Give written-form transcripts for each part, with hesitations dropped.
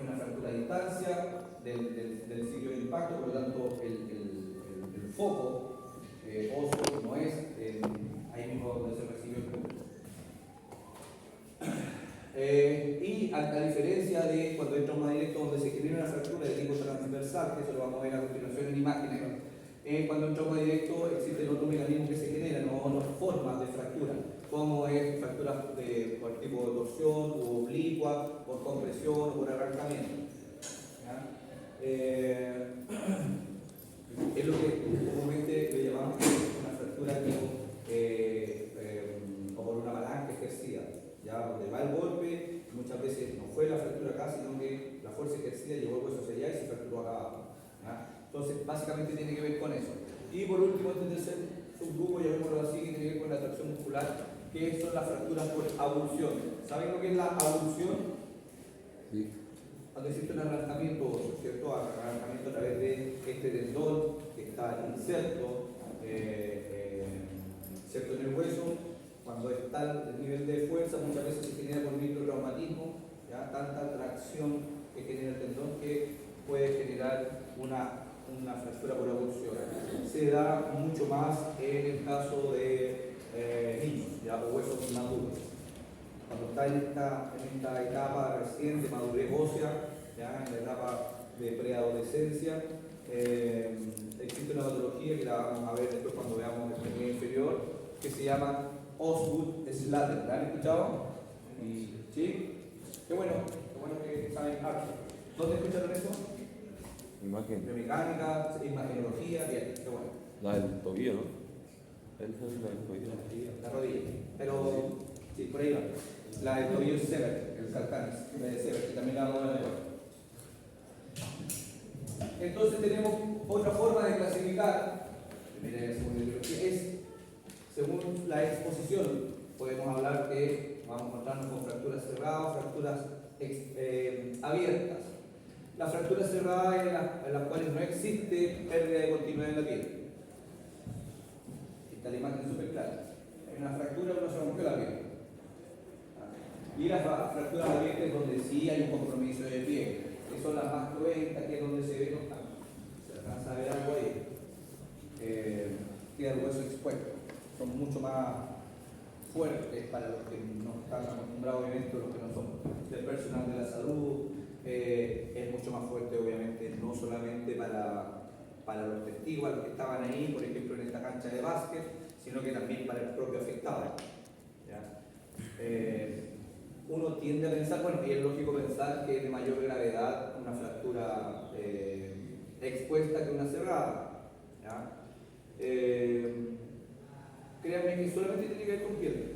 una fractura a distancia del sitio de impacto, por lo tanto el foco óseo no es ahí mismo donde se recibe el punto. Y a diferencia de cuando entra más directo donde se genera una fractura de tipo transversal, que eso lo vamos a ver a continuación en imágenes, cuando entra más directo existen otros mecanismos que se generan, otras formas de fractura, como es fracturas por tipo de torsión, o oblicua, por compresión o por arrancamiento. Es lo que comúnmente le llamamos una fractura o por una palanca ejercida, ya donde va el golpe, muchas veces no fue la fractura acá, sino que la fuerza ejercida llevó el hueso hacia allá y se fracturó acá abajo. Entonces, básicamente tiene que ver con eso. Y por último, este tercer subgrupo, llamémoslo así, que tiene que ver con la tracción muscular, que son las fracturas por abulsión. ¿Saben lo que es la abulsión? Sí. Cuando existe un arrancamiento, ¿cierto? Arrancamiento a través de este tendón que está inserto, ¿cierto? En el hueso, cuando está el nivel de fuerza, muchas veces se genera por microtraumatismo, ¿ya? Tanta tracción que genera el tendón que puede generar una fractura por abulsión. Se da mucho más en el caso de niños, ¿ya? O huesos maduros. Cuando está en esta etapa recién de madurez ósea, ¿ya? En la etapa de preadolescencia, existe una patología que la vamos a ver después cuando veamos el extremidad inferior, que se llama Osgood-Schlatter. ¿La han escuchado? ¿Sí? Qué bueno que saben arte. ¿Dónde escucharon eso? Imagen. Biomecánica, imagenología, bien, qué bueno. La del tobillo, ¿no? Esa es la del tobillo. La rodilla. Pero, sí, por ahí va. La del tobillo es Sever, el calcanis, de Sever, que también la vamos a ver. Entonces tenemos otra forma de clasificar, primera y segunda ideología, es según la exposición. Podemos hablar que vamos a encontrarnos con fracturas cerradas, fracturas abiertas. Las fracturas cerradas en las cuales no existe pérdida de continuidad en la piel. Esta es la imagen súper clara. En una fractura uno se rompe la piel. Y las fracturas abiertas donde sí hay un compromiso de piel, que son las más cruentas, que es donde se ve, no se alcanza a ver algo ahí, queda el hueso expuesto. Son mucho más fuertes para los que no están acostumbrados, obviamente, los que no son del personal de la salud. Es mucho más fuerte, obviamente, no solamente para los testigos, los que estaban ahí, por ejemplo, en esta cancha de básquet, sino que también para el propio afectado. ¿Ya? Uno tiende a pensar, bueno, y es lógico pensar que es de mayor gravedad una fractura expuesta que una cerrada. ¿Ya? Créanme que solamente tiene que ver con piel.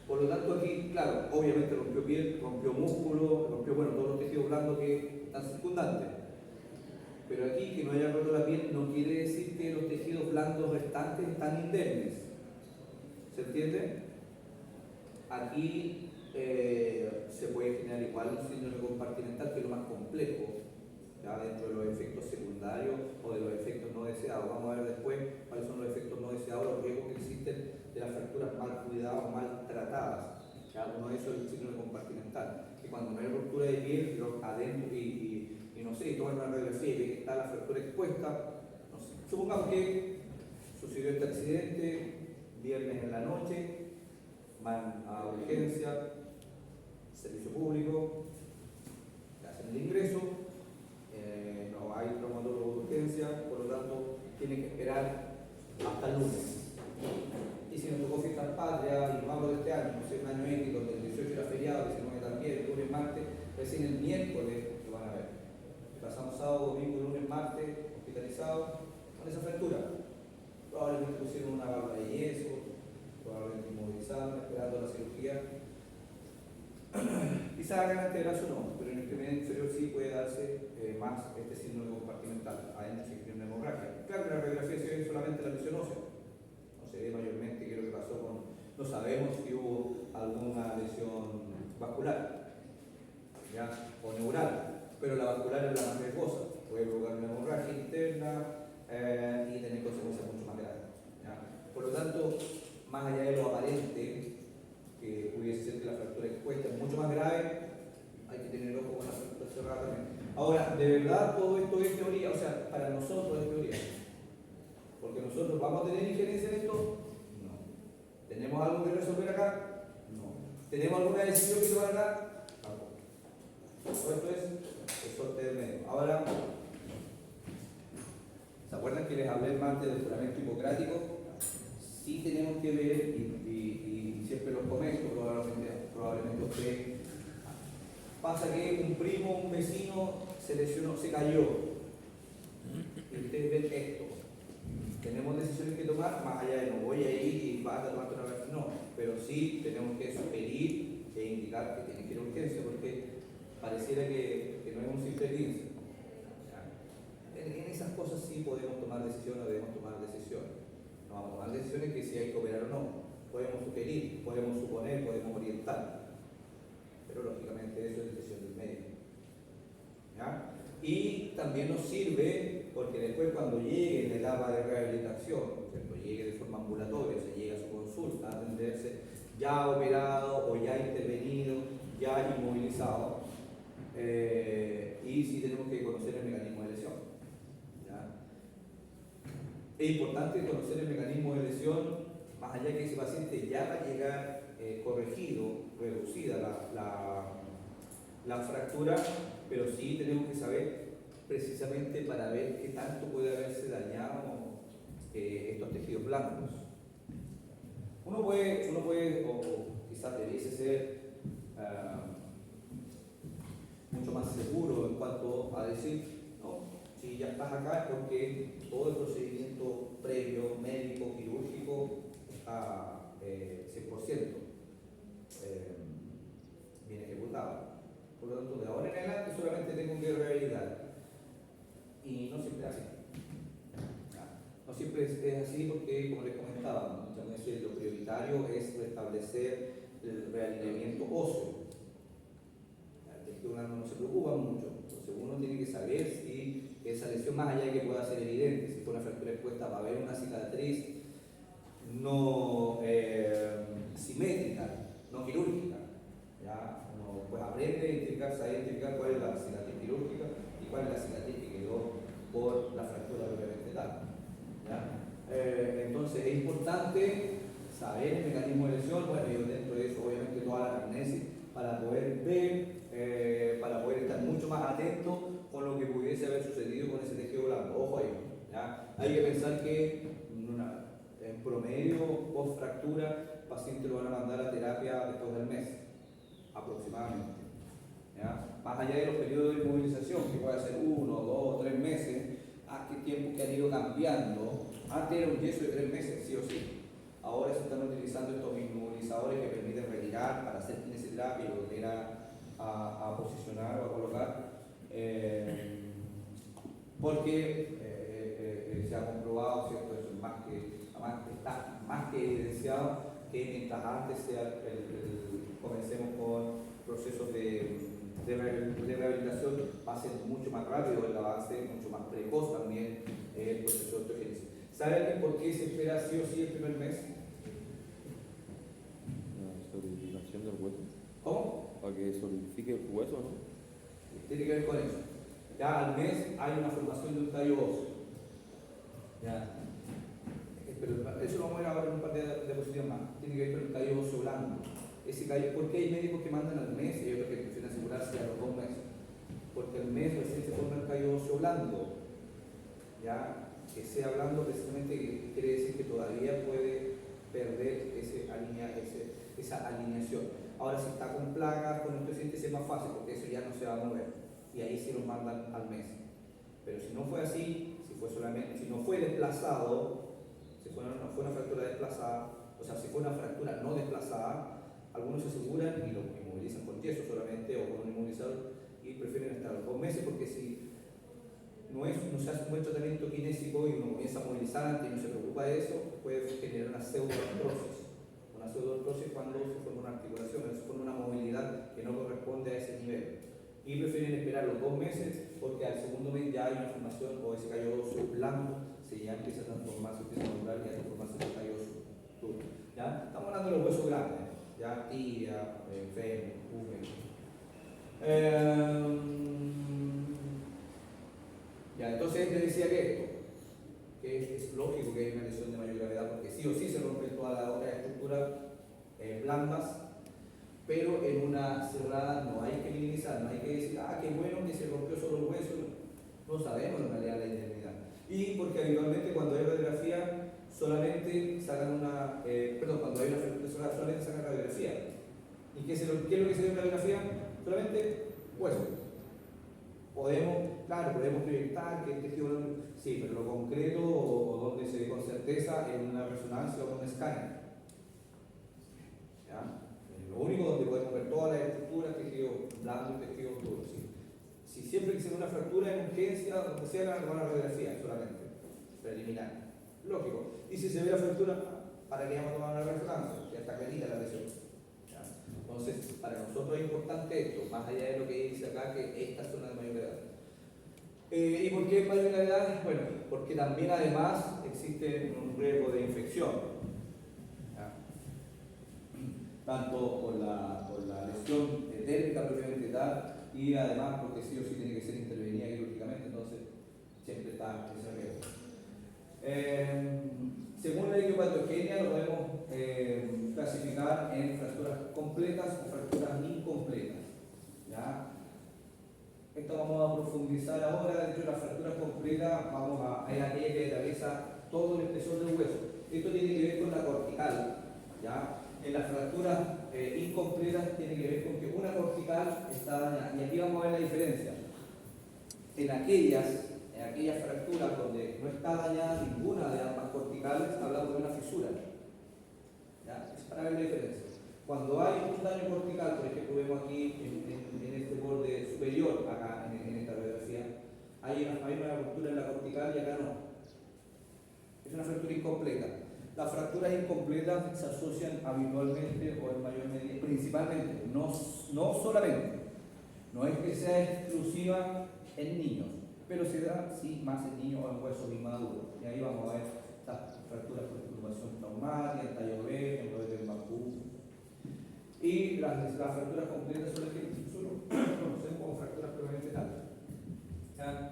Por lo tanto, aquí, claro, obviamente rompió piel, rompió músculo, rompió, bueno, todos los tejidos blandos que están circundantes. Pero aquí, que no haya roto la piel, no quiere decir que los tejidos blandos restantes están indemnes. ¿Se entiende? Aquí se puede generar igual un síndrome compartimental, que es lo más complejo, ya dentro de los efectos secundarios o de los efectos no deseados. Vamos a ver después cuáles son los efectos no deseados, los riesgos que existen de las fracturas mal cuidadas o mal tratadas. Ya, uno de esos es el síndrome compartimental, que cuando no hay ruptura de piel, adentro y no sé, toman una radiografía y ve que está la fractura expuesta, no sé. Supongamos que sucedió este accidente viernes en la noche, van a urgencia, servicio público, le hacen el ingreso, no hay traumatólogo de urgencia, por lo tanto tienen que esperar hasta el lunes. Y si nos tocó fiestas patrias y nos vamos de este año, no sé, un año X, donde el 18 era feriado, el 19 también, el lunes, martes, recién el miércoles lo van a ver. Pasamos sábado, domingo, lunes, martes, hospitalizados con esa fractura. Probablemente pusieron una barra de yeso, probablemente inmovilizaron, esperando la cirugía. Quizás hagan este brazo no, pero en el extremidad inferior sí puede darse más este síndrome compartimental. Adentro se crea una hemorragia. Claro que la radiografía se ve solamente la lesión ósea. No se ve mayormente qué es lo que pasó con. No sabemos si hubo alguna lesión vascular, ¿ya? O neural, pero la vascular es la más riesgosa. Puede provocar una hemorragia interna y tener consecuencias mucho más graves, ¿ya? Por lo tanto, más allá de lo aparente que pudiese ser que la fractura expuesta es mucho más grave, hay que tener ojo con la fractura cerrada también. Ahora, de verdad todo esto es teoría, o sea, para nosotros es teoría. Porque nosotros vamos a tener injerencia en esto, no. ¿Tenemos algo que resolver acá? No. ¿Tenemos alguna decisión que tomar acá? Tampoco. Todo esto es el sorteo del medio. Ahora, ¿se acuerdan que les hablé más del juramento hipocrático? Sí tenemos que ver, y siempre los comento, probablemente ustedes, pasa que un primo, un vecino se lesionó, se cayó, y ustedes ven esto. Tenemos decisiones que tomar, más allá de no voy a ir y vas a tomarte una vez, no, pero sí tenemos que sugerir e indicar que tiene que ir a urgencia, porque pareciera que no es un simple 15. En esas cosas sí podemos tomar decisiones o debemos tomar decisiones. No vamos a tomar decisiones que si hay que operar o no. Podemos sugerir, podemos suponer, podemos orientar. Pero lógicamente eso es decisión del médico. ¿Ya? Y también nos sirve porque después cuando llegue en la etapa de rehabilitación, cuando llegue de forma ambulatoria, se llega a su consulta a atenderse, ya operado o ya intervenido, ya inmovilizado, y sí tenemos que conocer el mecanismo de lesión. ¿Ya? Es importante conocer el mecanismo de lesión, más allá que ese paciente ya va a llegar corregido, reducida la fractura, pero sí tenemos que saber precisamente para ver qué tanto puede haberse dañado estos tejidos blancos. Uno puede o quizás debiese ser mucho más seguro en cuanto a decir, no, si ya estás acá es porque todo el procedimiento previo, médico, quirúrgico, está 100% bien ejecutado. Por lo tanto, de ahora en adelante solamente tengo que rehabilitar. Y no siempre es así. No siempre es así porque, como les comentaba, muchas veces lo prioritario es restablecer el realineamiento óseo. El tejido blando no se preocupa mucho. Entonces uno tiene que saber si esa lesión, más allá de que pueda ser evidente, si fue una fractura expuesta, va a haber una cicatriz no simétrica, no quirúrgica. ¿Ya? Uno pues aprende a identificar cuál es la cicatriz quirúrgica y cuál es la cicatriz que quedó por la fractura propiamente tal. Entonces es importante saber el mecanismo de lesión, bueno, y dentro de eso obviamente toda la anamnesis para poder ver, para poder estar mucho más atento con lo que pudiese haber sucedido con ese tejido blando. Ojo ahí, ¿ya? Hay que pensar que en promedio, post fractura, el paciente lo van a mandar a terapia después del mes, aproximadamente. ¿Ya? Más allá de los periodos de inmovilización, que puede ser 1, 2, 3 meses, qué tiempos que han ido cambiando. Antes era un yeso de 3 meses, sí o sí. Ahora se están utilizando estos inmovilizadores que permiten retirar para hacer kinesioterapia y volver a posicionar o a colocar. Porque se ha comprobado, ¿cierto? Eso está más que evidenciado que mientras antes comencemos con procesos de rehabilitación va a ser mucho más rápido el avance, mucho más precoz también el proceso de osteogénesis. ¿Sabe alguien por qué se espera sí o sí el primer mes? La solidificación del hueso. ¿Cómo? Para que solidifique el hueso, ¿no? Tiene que ver con eso. Ya al mes hay una formación de un tallo óseo. Ya. Pero eso lo vamos a ver ahora en un par de diapositivas más. Tiene que ver con el tallo óseo blando. Ese tallo, ¿por qué hay médicos que mandan al mes y hay otros que prefieren asegurarse a los 2 meses? Porque al mes recién se forma el tallo óseo blando. Ya, que sea blando precisamente quiere decir que todavía puede perder esa alineación. Ahora, si está con plagas, con estudiantes es más fácil porque eso ya no se va a mover y ahí sí lo mandan al mes. Pero si no fue así, si no fue desplazado, si fue una fractura desplazada, o sea, si fue una fractura no desplazada, algunos se aseguran y lo inmovilizan con yeso solamente o con un inmovilizador y prefieren estar los 2 meses porque si no se hace un buen tratamiento kinésico y uno comienza a movilizar antes y no se preocupa de eso, puede generar una pseudoartrosis. Una pseudoartrosis cuando se forma una articulación, se forma una movilidad que no corresponde a ese nivel. Y prefieren esperar los 2 meses porque al segundo mes ya hay una formación o ese callo óseo blando se ya empieza a transformarse, empieza a madurar y a transformarse en callo óseo duro. ¿Ya? Estamos hablando de los huesos grandes, ya tibia, fémur, húmero. que hay una lesión de mayor gravedad, porque sí o sí se rompen todas las otras estructuras blandas, pero en una cerrada no hay que minimizar, no hay que decir, ah, qué bueno que se rompió solo el hueso, no sabemos en realidad la indemnidad. Y porque habitualmente cuando hay radiografía solamente sacan cuando hay una fractura cerrada solamente sacan radiografía. ¿Y qué es lo que se ve en radiografía? Solamente hueso. Podemos proyectar que el tejido, sí, pero lo concreto o donde se ve con certeza en una resonancia o en un escáner. ¿Ya? Lo único donde podemos ver todas las estructuras, tejido blando y tejido duro. ¿Sí? Si siempre que se ve una fractura en urgencia, donde sea, van a radiografía solamente, preliminar. Lógico. Y si se ve la fractura, ¿para qué vamos a tomar una resonancia? Ya está clarita la lesión. ¿Ya? Entonces, para nosotros es importante esto, más allá de lo que dice acá, que esta zona de mayor gravedad. ¿Y por qué mayor gravedad? Bueno, porque también además existe un riesgo de infección. ¿Ya? Tanto por la lesión térmica propiamente tal, y además porque sí o sí tiene que ser intervenida quirúrgicamente, entonces siempre está ese riesgo. Según la idiopatogenia lo podemos clasificar en fracturas completas o fracturas incompletas. ¿Ya? Esto vamos a profundizar ahora. Dentro de las fracturas completas es aquella que atraviesa todo el espesor del hueso. Esto tiene que ver con la cortical. ¿Ya? En las fracturas incompletas tiene que ver con que una cortical está dañada. Y aquí vamos a ver la diferencia. En aquellas fracturas donde no está dañada ninguna de ambas corticales, hablamos de una fisura. ¿Ya? Es para ver la diferencia. Cuando hay un daño cortical, por ejemplo, vemos aquí en este borde superior, acá en esta radiografía, hay una ruptura en la cortical y acá no. Es una fractura incompleta. Las fracturas incompletas se asocian habitualmente o en mayor medida, principalmente, no solamente, no es que sea exclusiva en niños, pero se da sí más en niños o en huesos inmaduros. Y ahí vamos a ver las fracturas por perturbación traumática, el tallo B, el rodeo del bambú. Y las fracturas completas son las que nosotros conocemos como fracturas permanentes altas. ¿Ya?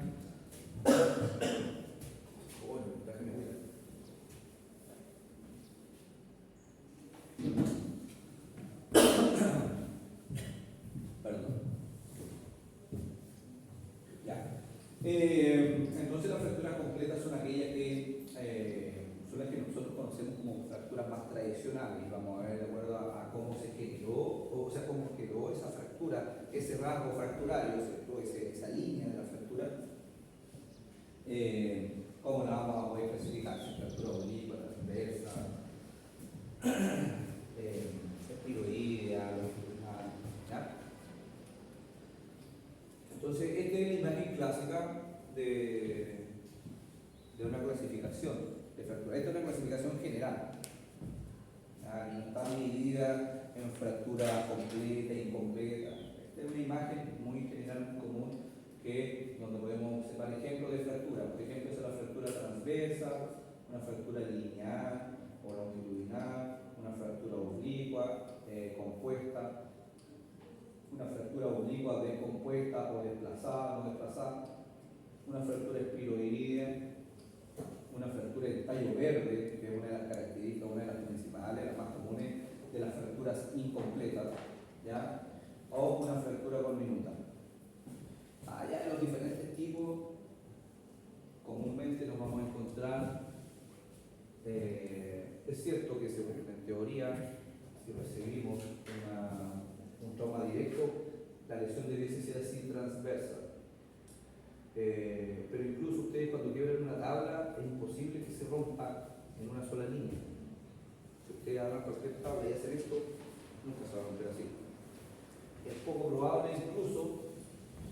Perdón. Ya. Entonces las fracturas completas son aquellas que son las que nosotros conocemos como fracturas más tradicionales, y vamos a ver de acuerdo a cómo se generó, o sea, cómo quedó esa fractura, ese rasgo fracturario, esa línea de la fractura, cómo la vamos a poder clasificar, si fractura oblicua, transversa, espiroidea, longitudinal, ¿ya? Entonces, esta es la imagen clásica de una clasificación de fractura. Esta es una clasificación general. ¿Ya? Y no está dividida en fractura completa e incompleta. Esta es una imagen muy general, muy común, donde podemos observar ejemplos de fractura. Por ejemplo, esa es la fractura transversa, una fractura lineal o longitudinal, una fractura oblicua compuesta, una fractura oblicua descompuesta o desplazada, no desplazada, una fractura espiroidea, una fractura del tallo verde, que es una de las características, una de las principales, las más comunes de las fracturas incompletas, ¿ya? O una fractura conminuta. Allá en los diferentes tipos, comúnmente nos vamos a encontrar, es cierto que en teoría, si recibimos un trauma directo, la lesión debiese ser así transversa. Pero incluso ustedes cuando quiebran una tabla es imposible que se rompa en una sola línea. Si ustedes agarran cualquier tabla y hacen esto, nunca se va a romper así. Es poco probable incluso,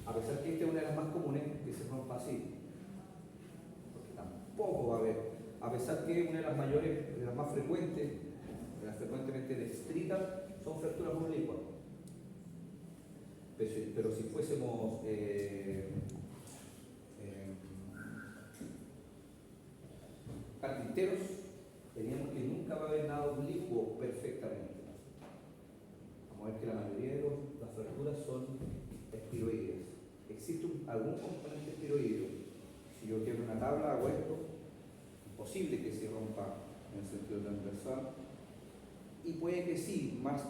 a pesar que esta es una de las más comunes, que se rompa así. Porque tampoco va a haber, a pesar que una de las mayores, de las más frecuentes, de las frecuentemente descritas, son fracturas oblicuas. Pero si fuésemos carpinteros, teníamos que nunca va a haber nada oblicuo perfectamente. Vamos a ver que la mayoría de las fracturas son espiroideas. ¿Existe algún componente espiroideo? Si yo quiero una tabla, hago esto, posible que se rompa en el sentido transversal. Y puede que sí, más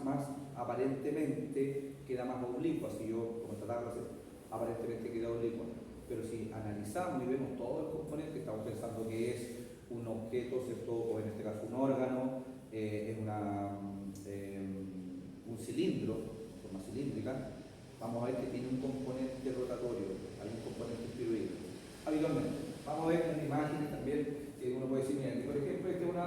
aparentemente queda más oblicua, si yo, como esta tabla, aparentemente queda oblicua. Pero si analizamos y vemos todo el componente, estamos pensando que es un objeto, ¿cierto? O en este caso un órgano, es un cilindro, de forma cilíndrica, vamos a ver que tiene un componente rotatorio, hay un componente espiroide. Habitualmente, vamos a ver en imágenes también que uno puede decir, mira, que por ejemplo, esta es una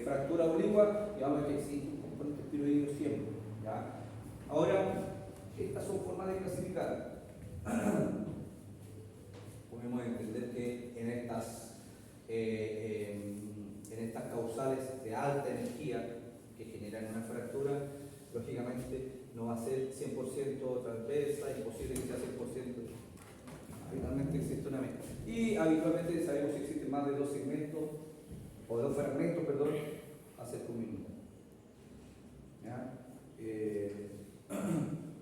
fractura oblicua y vamos a ver que existe un componente espiroide siempre. ¿Ya? Ahora, estas son formas de clasificar. Podemos entender que en estas causales de alta energía que generan una fractura, lógicamente no va a ser 100% transversa, imposible que sea 100%. Habitualmente existe una mezcla. Y habitualmente sabemos que existen más de dos segmentos, o de dos fragmentos, perdón, acerca un minuto. ¿Ya?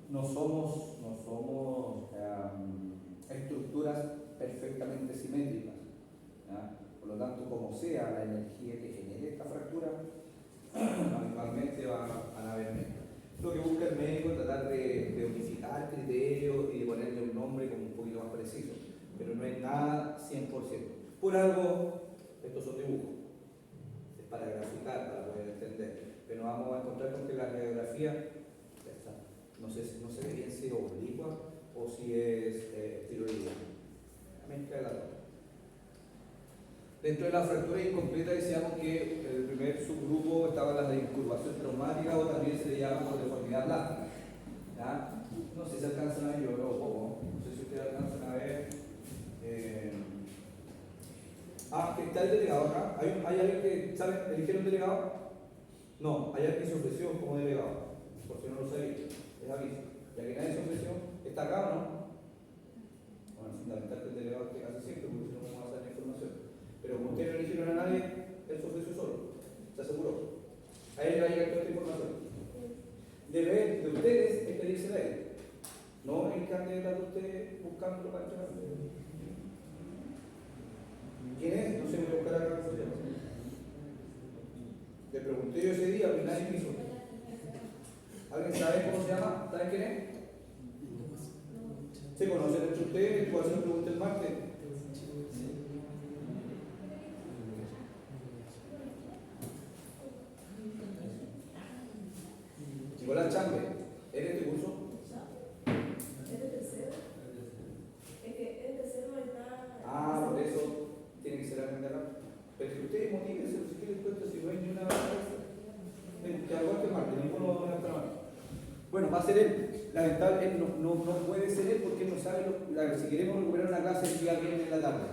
No somos estructuras perfectamente simétricas. ¿Ya? Por lo tanto, como sea la energía que genere esta fractura, habitualmente van a haber mezclas. Lo que busca el médico es tratar de unificar criterios y de ponerle un nombre como un poquito más preciso, pero no es nada 100%. Por algo, estos son dibujos, es para graficar, para poder entender, pero vamos a encontrar con que la radiografía no sé ve bien si es oblicua o si es tiroidea. Mezcla de las dos. Dentro de la fractura incompleta decíamos que el primer subgrupo estaba la de incurvación traumática o también se le llama por deformidad plástica. ¿Ya? No sé si alcanzan a ver, yo veo poco, no sé si ustedes alcanzan a ver. Que está el delegado acá. ¿Hay alguien que sabe elegir un delegado? No, hay alguien que se ofreció como delegado, por si no lo sabía, es aviso. Ya que nadie se ofreció, ¿está acá o no? Bueno, es fundamental que el delegado esté casi siempre, porque si no vamos a hacer la información. Pero como ustedes no eligieron a nadie, él se ofreció solo, se aseguró. A él le va a llegar toda esta información. Debe de ustedes es pedirse de él, no el que ande detrás de ustedes buscándolo para entrar. ¿Quién es? No se me buscará acá. Le pregunté yo ese día, pero nadie me hizo. ¿Alguien sabe cómo se llama? ¿Saben quién es? ¿Se conocen entre ustedes? ¿Cuál se me pregunta el martes? Nicolás Chambe, ¿eres de curso? ¿Es de tercero? Es que el tercero está... Por eso tiene que ser alguien de acá. Pero que ustedes motívense, si quieren cuenta, si no hay ni una que aguante el martes, ninguno va a poner hasta la mano. Bueno, va a ser él. Lamentable, él no puede ser él porque él no sabe si queremos recuperar una clase el día viernes en la tarde.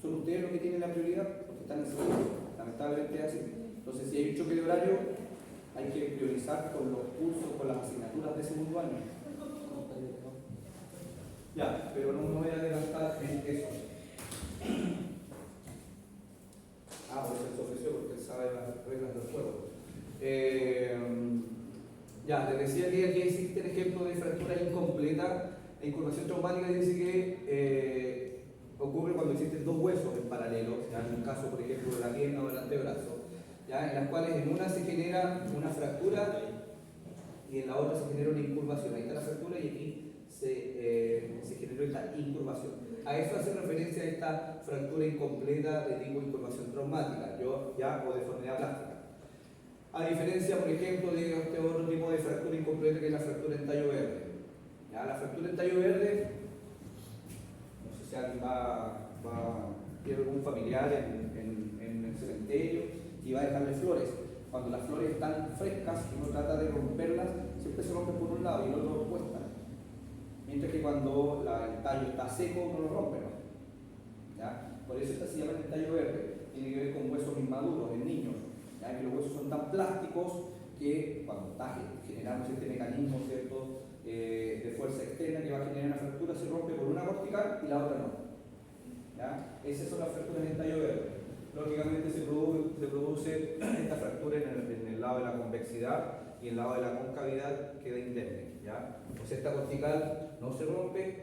Son ustedes los que tienen la prioridad porque están en segundo. Lamentablemente es así. Entonces, si hay un choque de horario, hay que priorizar con los cursos, con las asignaturas de segundo año. Ya, pero no me voy a adelantar en eso. Por eso se ofreció, porque él sabe las reglas del juego. Ya, les decía que aquí existe el ejemplo de fractura incompleta. La incurvación traumática dice que ocurre cuando existen dos huesos en paralelo, ¿ya? En un caso, por ejemplo, de la pierna o del antebrazo, ¿ya? En las cuales en una se genera una fractura y en la otra se genera una incurvación. Ahí está la fractura y aquí se generó esta incurvación. A eso hace referencia a esta fractura incompleta de tipo incurvación traumática, o deformidad plástica. A diferencia, por ejemplo, de este otro tipo de fractura incompleta que es la fractura en tallo verde. ¿Ya? La fractura en tallo verde, no sé si alguien tiene algún familiar en el cementerio y va a dejarle flores. Cuando las flores están frescas y uno trata de romperlas, siempre se rompen por un lado y el otro cuesta. Mientras que cuando el tallo está seco, uno lo rompe, ¿no? ¿Ya? Por eso esta se llama el tallo verde. Tiene que ver con huesos inmaduros en niños. ¿Ya? Que los huesos son tan plásticos que cuando está generando este mecanismo, ¿cierto? De fuerza externa que va a generar una fractura, se rompe por una cortical y la otra no. ¿Ya? Esas son las fracturas en tallo verde. Lógicamente se produce esta fractura en el lado de la convexidad y el lado de la concavidad queda indemne. ¿Ya? Pues esta cortical no se rompe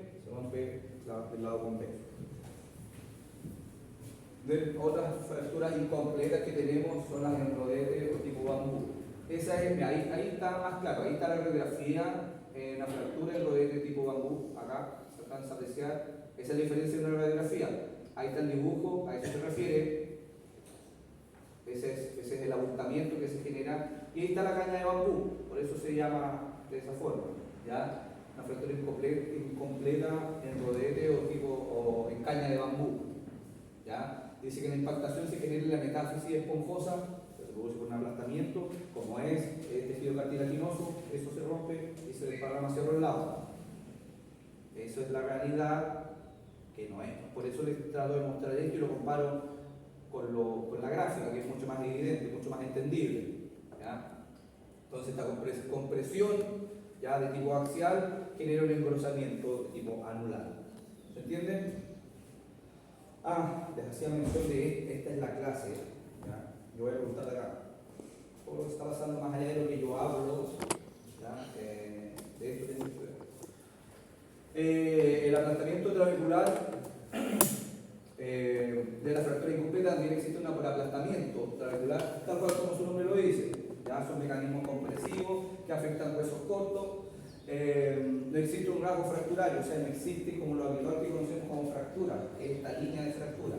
el lado convexo. Otras fracturas incompletas que tenemos son las en rodete o tipo bambú. Esa es, mira, ahí está más claro, ahí está la radiografía en la fractura en rodete tipo bambú. Acá se alcanza a apreciar. Esa es la diferencia de una radiografía. Ahí está el dibujo, a eso se refiere. Ese es el abultamiento que se genera. Y ahí está la caña de bambú, por eso se llama de esa forma. ¿Ya? Una fractura incompleta en rodete o en caña de bambú. ¿Ya? Dice que en la impactación se genera la metáfisis esponjosa, que se produce por un aplastamiento, como es tejido cartilaginoso, eso se rompe y se desparrama hacia los lados. Eso es la realidad que no es. Por eso les trato de mostrar esto y lo comparo con la gráfica, que es mucho más evidente, mucho más entendible. ¿Ya? Entonces esta compresión ya de tipo axial genera un engrosamiento de tipo anular. ¿Se entiende? Les hacía mención de esta es la clase. ¿Ya? Yo voy a preguntar acá. Todo lo que está pasando más allá de lo que yo hablo, ¿ya? De esto tengo que el aplastamiento trabecular de la fractura incompleta también existe un aplastamiento trabecular, tal cual como su nombre lo dice. ¿Ya? Son mecanismos compresivos que afectan huesos cortos. No existe un rasgo fracturario, o sea, no existe como lo habitual que conocemos como fractura, esta línea de fractura.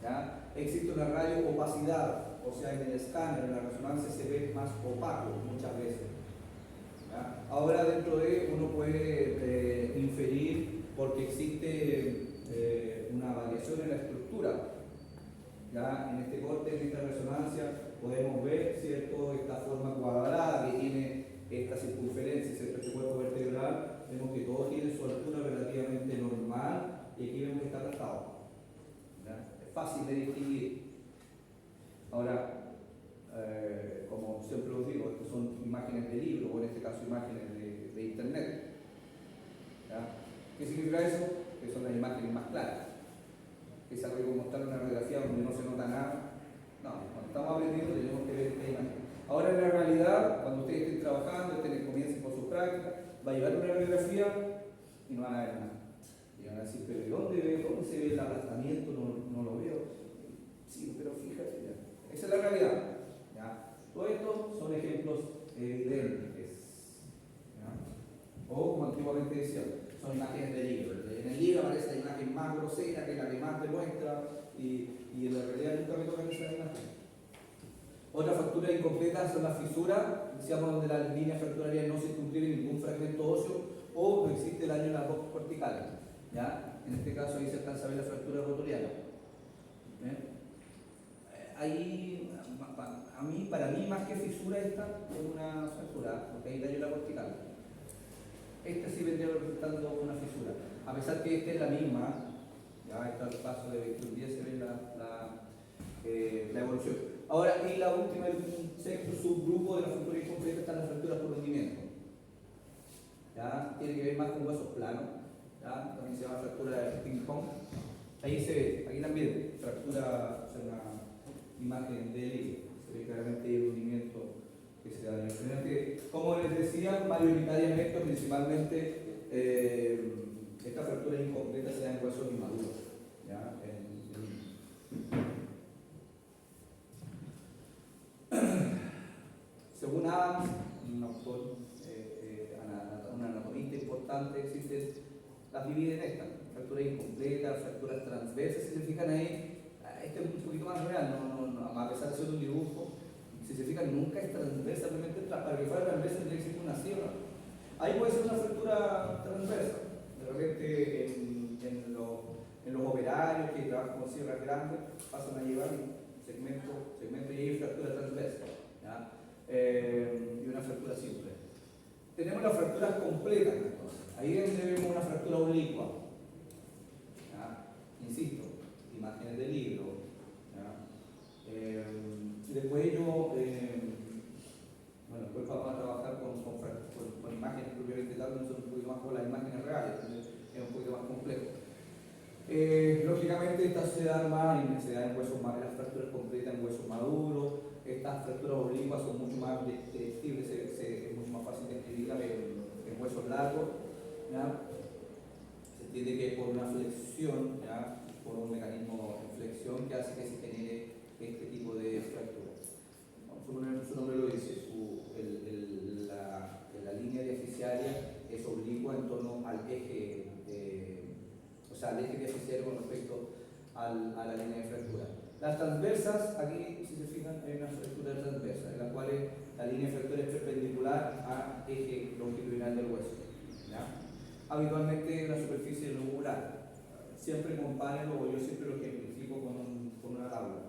¿Ya? Existe una radio-opacidad, o sea, en el escáner, en la resonancia se ve más opaco muchas veces. ¿Ya? Ahora dentro de uno puede inferir porque existe una variación en la estructura. ¿Ya? En este corte, en esta resonancia, podemos ver, ¿cierto?, esta forma cuadrada que tiene esta circunferencia, ¿cierto?, este cuerpo vertebral. Vemos que todo tiene su altura relativamente normal y aquí vemos que está aplastado. ¿Ya? Es fácil de distinguir. Ahora, como siempre os digo, estas son imágenes de libro, o en este caso imágenes de internet. ¿Ya? ¿Qué significa eso? Que son las imágenes más claras. Que es algo que mostrar una radiografía donde no se nota nada. No, cuando estamos aprendiendo tenemos que ver esta imagen. Ahora en la realidad, cuando ustedes estén trabajando, comiencen por su práctica, va a llevar una radiografía y no van a ver nada. Y van a decir, pero ¿dónde se ve el aplastamiento? No lo veo. Sí, pero fíjate ya. Esa es la realidad. ¿Ya? Todo esto son ejemplos evidentes. ¿Ya? O como antiguamente decían, son imágenes de libro. En el libro aparece la imagen más grosera, que es la que más demuestra, y en la realidad nunca me tocan esa imagen. Otra fractura incompleta son las fisuras, decíamos donde las líneas fracturarias no se circunscriben ningún fragmento óseo o no existe daño en las dos corticales. ¿Ya? En este caso ahí se alcanza a ver la fractura rotoriana. Ahí, para mí, más que fisura, esta es una fractura, porque hay daño en la cortical. Esta sí vendría representando una fisura. A pesar que esta es la misma, ya está el paso de 21 días, se ve la evolución. Ahora, y la última, el sexto subgrupo de la fractura incompleta está en la fractura por hundimiento. ¿Ya? Tiene que ver más con huesos planos. ¿Ya? También se llama fractura de ping-pong. Ahí se ve, aquí también, fractura, o sea, una imagen de libro. Se ve claramente el hundimiento que se da en el frente. Como les decía, mayoritariamente, principalmente, esta fractura incompleta se da en huesos inmaduros. ¿Ya? Según Adams, un autor, un anatomista importante, las divide en estas: fracturas incompletas, fracturas transversas. Si se fijan ahí, este es un poquito más real, a pesar de ser un dibujo, si se fijan, nunca es transversa, para que fuera transversa tendría que ser una sierra. Ahí puede ser una fractura transversa, de repente en los operarios que trabajan con sierras grandes, pasan a llevar segmento y hay fractura transversa. ¿Ya? Y una fractura simple. Tenemos las fracturas completas, entonces. Ahí es donde vemos una fractura oblicua. ¿Ya? Insisto, imágenes de libro. ¿Ya? Después después vamos a trabajar con imágenes propiamente tal, no son un poquito más con las imágenes reales, es un poquito más complejo. Lógicamente estas se dan en huesos maduros, las fracturas completas en huesos maduros. Estas fracturas oblicuas son mucho más descriptibles, es mucho más fácil de escribirlas en huesos largos. ¿Ya? Se entiende que por una flexión, ¿ya?, por un mecanismo de flexión que hace que se genere este tipo de fractura. Su nombre lo dice, la línea diaficiaria es oblicua en torno al eje, o sea, al eje diaficiario con respecto a la línea de fractura. Las transversas, aquí si se fijan hay una fractura transversa, en la cual la línea de fractura es perpendicular al eje longitudinal del hueso. ¿Ya? Habitualmente en la superficie lobular. Siempre compárenlo, o yo siempre lo ejemplifico con una tabla.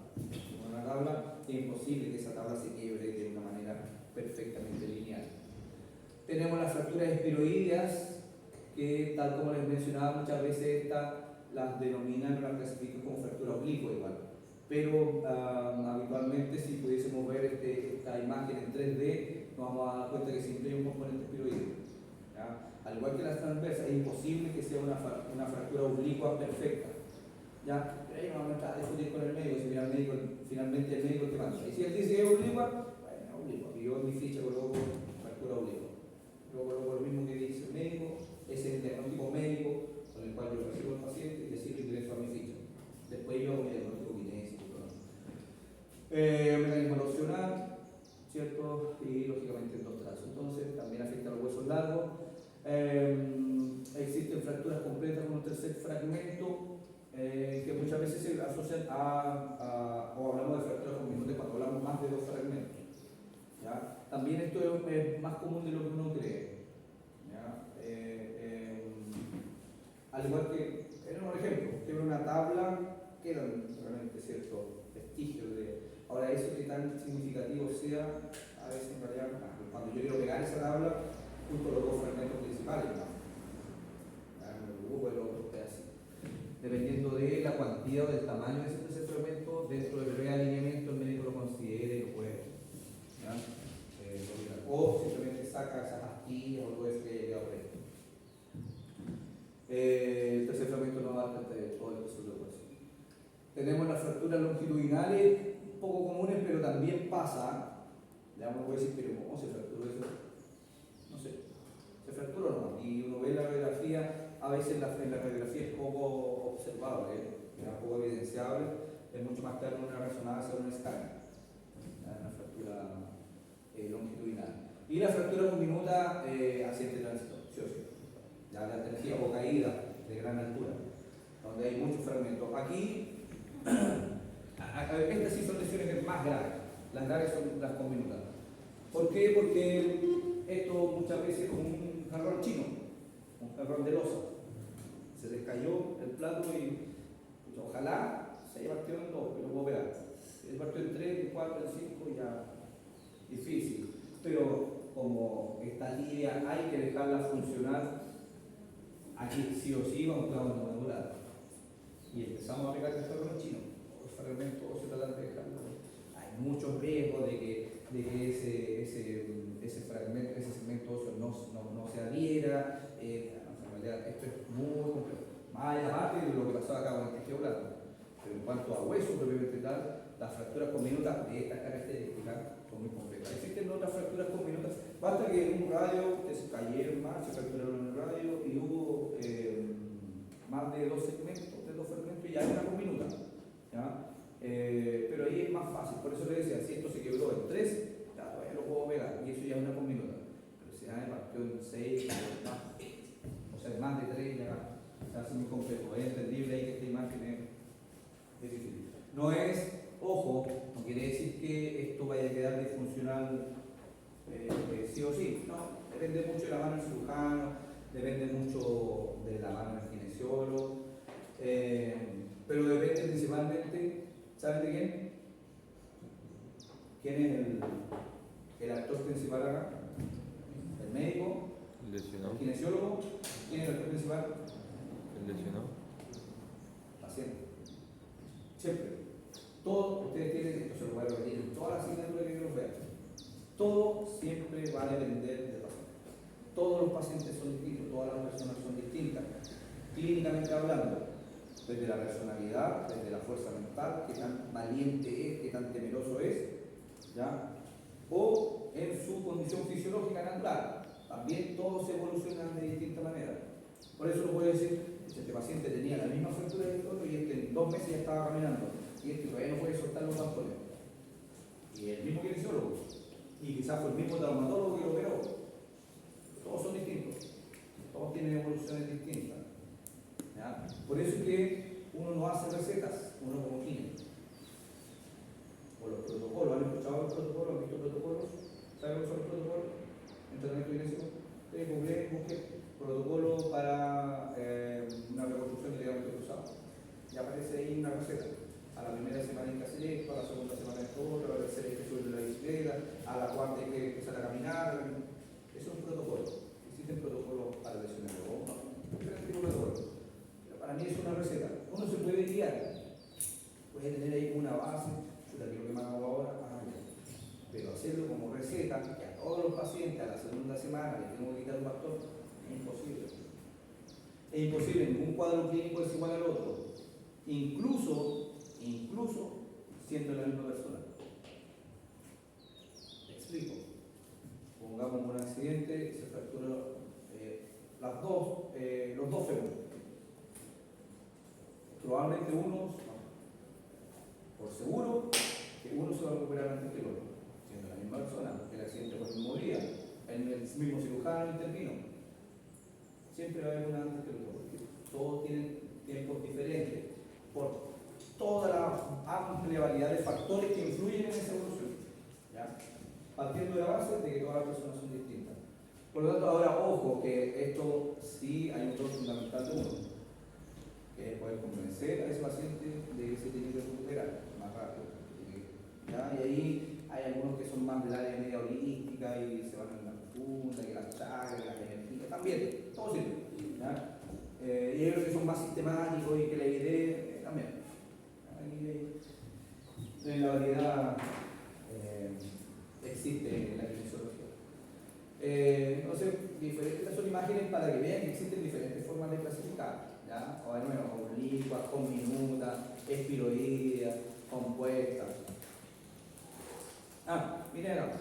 Con una tabla es imposible que esa tabla se quiebre de una manera perfectamente lineal. Tenemos las fracturas espiroideas, que tal como les mencionaba muchas veces estas las denominan o las clasifican como fractura oblicua igual. Pero habitualmente si pudiésemos ver esta imagen en 3D, nos vamos a dar cuenta que siempre hay un componente espiroideo. ¿Ya? Al igual que las transversas, es imposible que sea una fractura oblicua perfecta. ¿Ya? Pero ahí no vamos a discutir con el médico, si finalmente el médico te manda. Y si él dice que es oblicua, bueno, oblicua. Y yo en mi ficha coloco fractura oblicua. Luego coloco lo mismo que dice el médico, ese es el diagnóstico médico con el cual yo recibo al paciente y así lo ingreso a mi ficha. Después yo hago mi diagnóstico kinésico. Mecanismo torsional, ¿cierto? Y lógicamente en dos trazos. Entonces también afecta a los huesos largos. Existen fracturas completas con un tercer fragmento que muchas veces se asocian o hablamos de fracturas conminutas cuando hablamos más de dos fragmentos. ¿Ya? También esto es más común de lo que uno cree. ¿Ya? Al igual que, en un ejemplo, tiene una tabla, quedan realmente ciertos vestigios de. Ahora, eso que tan significativo sea, a veces en realidad, cuando yo quiero pegar esa tabla, junto a los dos fragmentos principales, ¿no? El otro pedacito. Dependiendo de la cuantía o del tamaño de ese fragmento, dentro del realineamiento el médico lo considere y lo puede. O simplemente saca esas pastillas o todo eso que haya llegado por ahí. El tercer fragmento no abarca todo el peso del hueso. Tenemos las fracturas longitudinales, poco comunes, pero también pasa. Ya uno puede decir, pero ¿cómo se fracturó eso? No sé. Se fracturó o no. Y uno ve la radiografía, a veces en la radiografía es poco observable, poco evidenciable. Es mucho más claro en una resonancia o en un escáner. Una fractura longitudinal. Y la fractura diminuta accidente de tránsito, sí o sí. Ya la energía o caída de gran altura, donde hay muchos fragmentos. Aquí, estas sí son lesiones más graves. Las graves son las conminutas. ¿Por qué? Porque esto muchas veces es como un jarrón chino, un jarrón de losa. Se les cayó el plato y ojalá se haya partido en dos, pero puedo pegar. Se partió en 3, en 4, en 5, ya difícil. Pero como esta línea hay que dejarla funcionar, aquí sí o sí vamos a madurar. Y empezamos a pegar el jarrón chino. Los fragmentos se tratan de dejarlo. Hay muchos riesgos de que ese fragmento, ese segmento óseo no se adhiera. En realidad esto es muy complejo. Más allá aparte de lo que pasaba acá con el tejido blando. Pero en cuanto a hueso propiamente tal, las fracturas conminutas de estas características son muy complejas. Existen otras fracturas conminutas. Basta que en un radio se cayeron más, se fracturaron en el radio y hubo más de dos segmentos, de dos fragmentos y ya hay una conminuta. ¿Ya? Pero ahí es más fácil, por eso le decía, si esto se quebró en 3, ya todavía lo puedo pegar y eso ya es una conminuta. Pero si ya me partió en 6, o sea, más de 3 ya se hace muy complejo. Es entendible ahí que esta imagen es difícil. No es, ojo, no quiere decir que esto vaya a quedar disfuncional sí o sí, no, depende mucho de la mano del cirujano, depende mucho de la mano del kinesiólogo, pero depende principalmente, ¿saben de quién? ¿Quién es el actor principal acá? ¿El médico? El lesionado. ¿El kinesiólogo? ¿Quién es el actor principal? El lesionado. Paciente. Siempre. Todo, ustedes tienen, esto se lo voy a repetir en todas las asignaturas que nos vean. Todo siempre va a depender del paciente. Todos los pacientes son distintos, todas las personas son distintas. Clínicamente hablando, desde la personalidad, desde la fuerza mental, qué tan valiente es, qué tan temeroso es, ¿ya? O en su condición fisiológica natural. También todos evolucionan de distinta manera. Por eso lo puedo decir, este paciente tenía la misma fractura del otro y este 2 meses ya estaba caminando, y este todavía no puede soltar los bastones. Y el mismo kinesiólogo, y quizás fue el mismo traumatólogo que lo operó. Todos son distintos, todos tienen evoluciones distintas. ¿Ya? Por eso es que uno no hace recetas, uno como químico. O los protocolos, ¿han escuchado los protocolos? ¿Han visto protocolos? ¿Saben cuáles son los protocolos? Entrenamiento kinésico. Busque protocolo para una reconstrucción de ligamento cruzado. Y aparece ahí una receta. A la primera semana hay que hacer esto, a la segunda semana esto otro, a la tercera hay que subir la bicicleta, a la cuarta hay que empezar a caminar. Eso es un protocolo. Existen protocolos para lesiones de bomba, diferentes tipos de protocolos. Pero para mí es una receta. Uno se puede guiar. Puede tener ahí una base, yo la quiero que me hago ahora, pero hacerlo como receta, que a todos los pacientes a la segunda semana les tengo que quitar un bastón, es imposible. Es imposible, ningún cuadro clínico es igual al otro. Incluso siendo la misma persona. Te explico. Pongamos un accidente, se fractura los dos fémures. Probablemente uno, por seguro, que uno se va a recuperar antes que el otro, siendo la misma persona. El accidente fue el mismo día, el mismo cirujano intervino. Siempre va a haber una antes que el otro, porque todos tienen tiempos diferentes, por toda la amplia variedad de factores que influyen en esa evolución. ¿Ya? Partiendo de la base de que todas las personas son distintas. Por lo tanto, ahora ojo, que esto sí hay un rol fundamental de uno, que es poder convencer a ese paciente de que se tiene que recuperar más rápido. ¿Ya? Y ahí hay algunos que son más del área media holística y se van a la profunda, que las chakras, que las energías, también, todo sirve. ¿Ya? Y hay otros que son más sistemáticos y que la idea también. Ahí la variedad existe en la kinesiología. Entonces, estas son imágenes para que vean que existen diferentes formas de clasificar. ¿Ya? O bueno, oblicuas, con minutas, espiroideas, compuestas. Miren acá.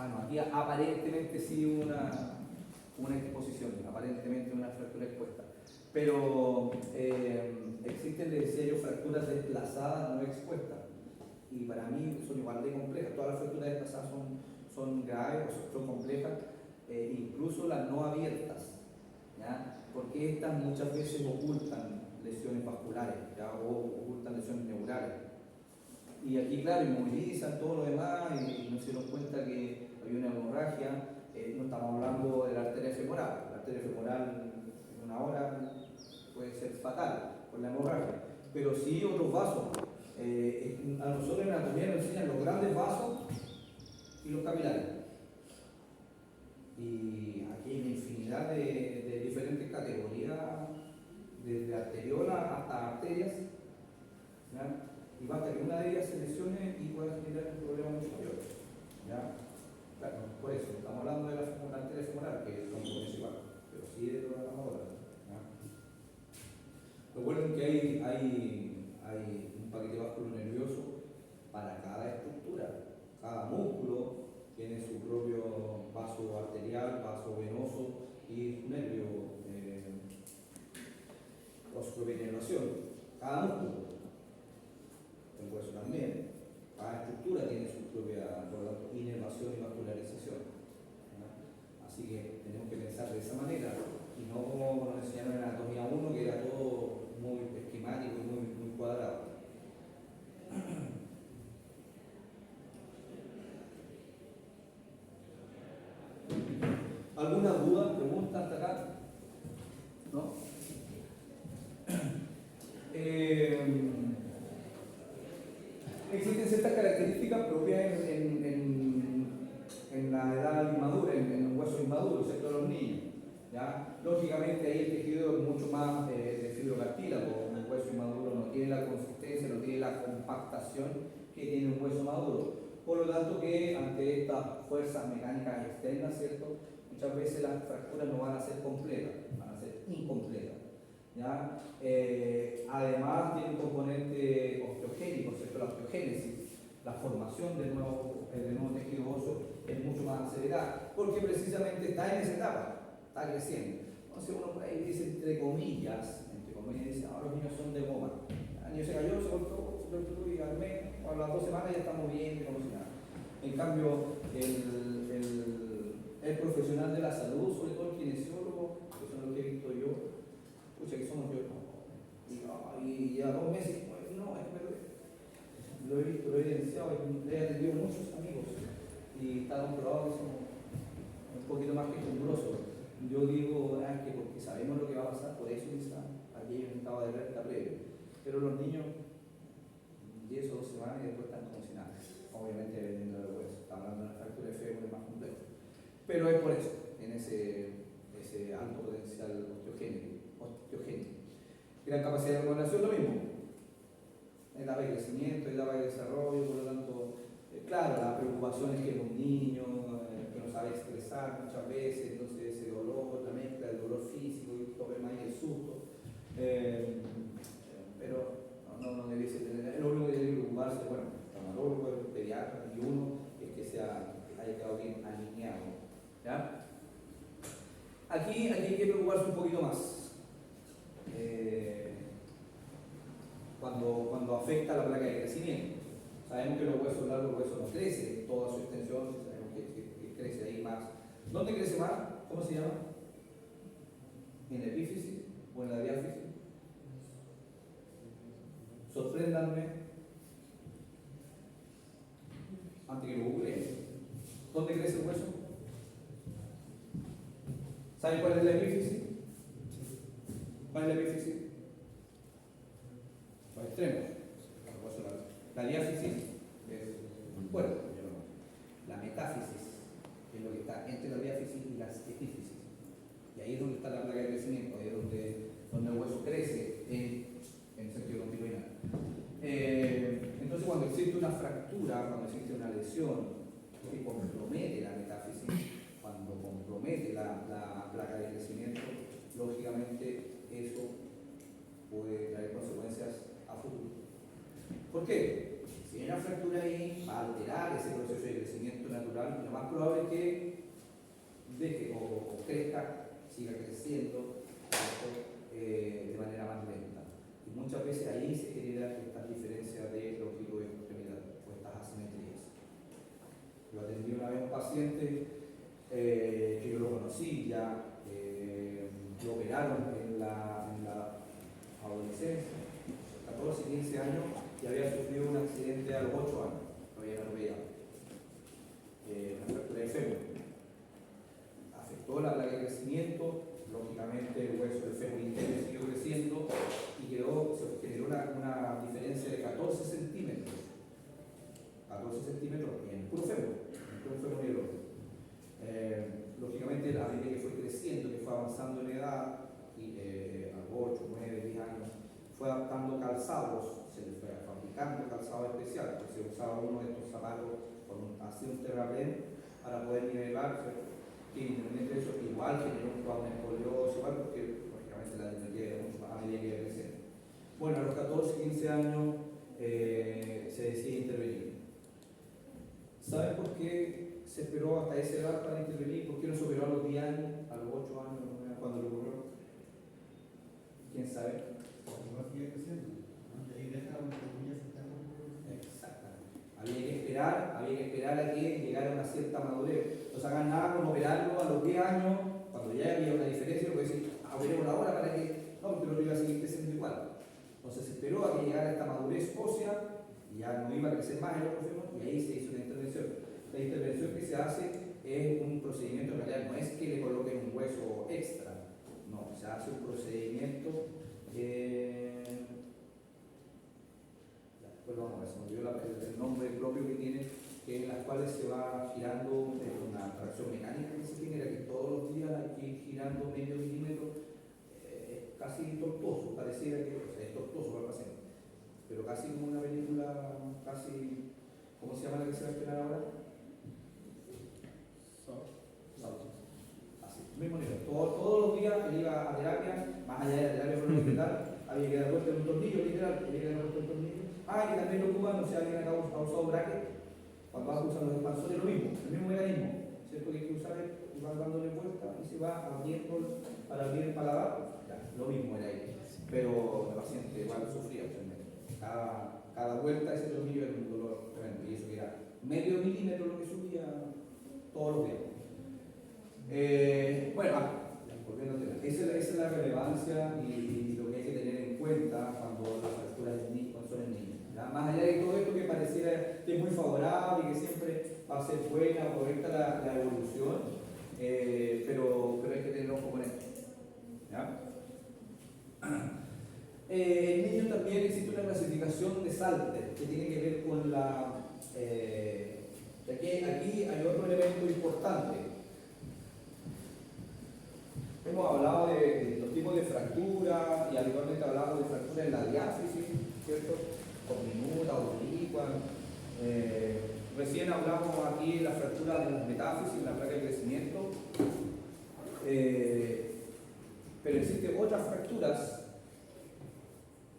No, aquí aparentemente sí una exposición, aparentemente una fractura expuesta. Pero existen, les decía yo, fracturas desplazadas no expuestas. Y para mí son igual de complejas. Todas las fracturas desplazadas son graves, son complejas, incluso las no abiertas. ¿Ya? Porque estas muchas veces ocultan lesiones vasculares, ¿ya? O ocultan lesiones neurales. Y aquí, claro, inmovilizan todo lo demás y no se dieron cuenta que había una hemorragia. No estamos hablando de la arteria femoral. La arteria femoral en una hora puede ser fatal por la hemorragia. Pero sí otros vasos. A nosotros en anatomía nos enseñan los grandes vasos y los capilares. Y aquí hay una infinidad de diferentes categorías, desde arteriola hasta arterias. ¿Ya? Y basta que una de ellas se lesione y pueda generar un problema mucho mayor. ¿Ya? Claro, por eso, estamos hablando de la arteria femoral, que son principal, pero sí de todas las otras. Recuerden que hay un paquete vasculonervioso para cada estructura. Cada músculo tiene su propio vaso arterial, vaso venoso y nervio o su propia inervación. Cada músculo. El hueso también. Cada estructura tiene su propia, por lo tanto, inervación y vascularización. ¿No? Así que tenemos que pensar de esa manera y no como nos enseñaron en anatomía 1, que era todo muy esquemático y muy cuadrado. ¿Alguna duda, pregunta hasta acá? ¿No? Existen ciertas características propias en la edad inmadura, en los huesos inmaduros, ¿cierto? De los niños. ¿Ya? Lógicamente ahí el tejido es mucho más de fibrocartílago. Un hueso inmaduro no tiene la consistencia, no tiene la compactación que tiene un hueso maduro. Por lo tanto que ante estas fuerzas mecánicas externas, ¿cierto? Muchas veces las fracturas no van a ser completas, van a ser incompletas. ¿Ya? Además tiene un componente osteogénico, ¿cierto? La osteogénesis, la formación del nuevo tejido óseo es mucho más acelerada, porque precisamente está en esa etapa, está creciendo. Entonces uno por ahí dice, entre comillas, dice, ahora los niños son de goma. El niño se cayó, se cortó y al mes, o a las 2 semanas ya estamos bien, como si nada. En cambio, el profesional de la salud, sobre todo el kinesiólogo, que son los que he visto yo, escucha que somos yo, y a 2 meses, pues, no, es verdad. Lo he visto, lo he evidenciado, he atendido muchos amigos y está comprobado que somos un poquito más que rigurosos. Yo digo, que porque sabemos lo que va a pasar, por eso quizá aquí hay un estado de alerta previo. Pero los niños, 10 o 12 semanas y después están como si nada. Obviamente dependiendo de lo que está hablando de una fractura de fémur más complejo. Pero es por eso, en ese alto potencial osteogénico. Gran capacidad de regulación, lo mismo. Etapa de crecimiento, etapa de desarrollo, por lo tanto, claro, la preocupación es que es un niño que no sabe expresar muchas veces, entonces ese dolor, la mezcla del dolor físico y todo el el susto. Pero no debiese tener, lo único que debe preocuparse, bueno, el traumatólogo, el pediatra y uno, es que haya quedado bien alineado. ¿Ya? Aquí hay que preocuparse un poquito más. Cuando afecta la placa de crecimiento. Sabemos que los huesos largos, los huesos no crecen en toda su extensión, sabemos que crece ahí más. ¿Dónde crece más? ¿Cómo se llama? ¿En la epífisis o en la diáfisis? Sorpréndanme antes que lo googleen. ¿Dónde crece el hueso? ¿Saben cuál es la epífisis? ¿Cuál es la epífisis? Los extremos. La diáfisis es el cuerpo. La metáfisis es lo que está entre la diáfisis y las epífisis. Y ahí es donde está la placa de crecimiento, ahí es donde el hueso crece en sentido longitudinal. Entonces, cuando existe una fractura, cuando existe una lesión que compromete la metáfisis, cuando compromete la placa de crecimiento, lógicamente eso puede traer consecuencias a futuro. ¿Por qué? Si hay una fractura ahí, va a alterar ese proceso de crecimiento natural y lo más probable es que deje o crezca, siga creciendo de manera más lenta. Y muchas veces ahí se generan estas diferencias de longitud de extremidad o estas asimetrías. Yo atendí una vez a un paciente que yo lo conocí ya, lo operaron en la adolescencia, 14, 15 años, y había sufrido un accidente a los 8 años, lo habían atropellado. Una fractura de fémur. Afectó la placa de crecimiento, lógicamente el hueso del fémur interno siguió creciendo y se generó una diferencia de 14 centímetros. 14 centímetros en el puro fémur y el otro. Lógicamente, a medida que fue creciendo, que fue avanzando en edad, y, a los 8, 9, 10 años, fue adaptando calzados, se le fue fabricando calzado especial, porque se usaba uno de estos zapatos con un terraplén para poder nivelarse, y independientemente de eso, igual generó una escoliosis, igual, porque lógicamente la disminuye era mucho más a medida que iba creciendo. Bueno, a los 14, 15 años se decide intervenir. ¿Saben por qué se esperó hasta esa edad para intervenir? ¿Por qué no se operó a los 10 años, a los 8 años, cuando lo ocurrió? ¿Quién sabe? Exactamente. Había que esperar a que llegara a una cierta madurez. No se hagan nada con operarlo a los 10 años, cuando ya había una diferencia, lo que decir, operémoslo ahora para que. No, porque lo iba a seguir creciendo igual. Entonces se esperó a que llegara esta madurez ósea y ya no iba a crecer más el otro fémur, y ahí se hizo una intervención. La intervención que se hace es un procedimiento, en realidad no es que le coloquen un hueso extra, no, se hace un procedimiento. Pues vamos a ver, se me olvidó el nombre propio que tiene, que en las cuales se va girando una tracción mecánica que se genera, que todos los días hay que ir girando medio milímetro, casi tortuoso, pareciera que es tortuoso para el paciente, pero casi como una película, casi, ¿cómo se llama la que se va a estrenar ahora? Así, mismo nivel. Todos los días él iba a terapia, más allá de la terapia por el hospital, había que dar vuelta en un tornillo, literal, había que dar vuelta en un tornillo. Que también lo ocupan, no sé, alguien acá ha usado bracket, cuando vas a usar los expansores, lo mismo, el mismo mecanismo, ¿cierto? Que hay que usar y vas dándole vuelta boca y se va abriendo para abrir el paladar. Ya, lo mismo era ahí. Pero el paciente igual sufría tremendo. Cada vuelta ese tornillo era un dolor tremendo. Y eso que era medio milímetro lo que subía todos los días. Bueno, volviendo al tema. Esa es la relevancia y lo que hay que tener en cuenta cuando las fracturas son en niños. ¿Ya? Más allá de todo esto que pareciera que es muy favorable y que siempre va a ser buena o correcta la evolución, pero hay que tener ojo con esto. ¿Ya? En niños también existe una clasificación de Salter que tiene que ver con la... aquí hay otro elemento importante. Hemos hablado de los tipos de fractura y habitualmente hablamos de fractura en la diáfisis, ¿cierto? Comminuta, oblicua. Recién hablamos aquí de la fractura de las metáfisis, la placa de crecimiento. Pero existen otras fracturas,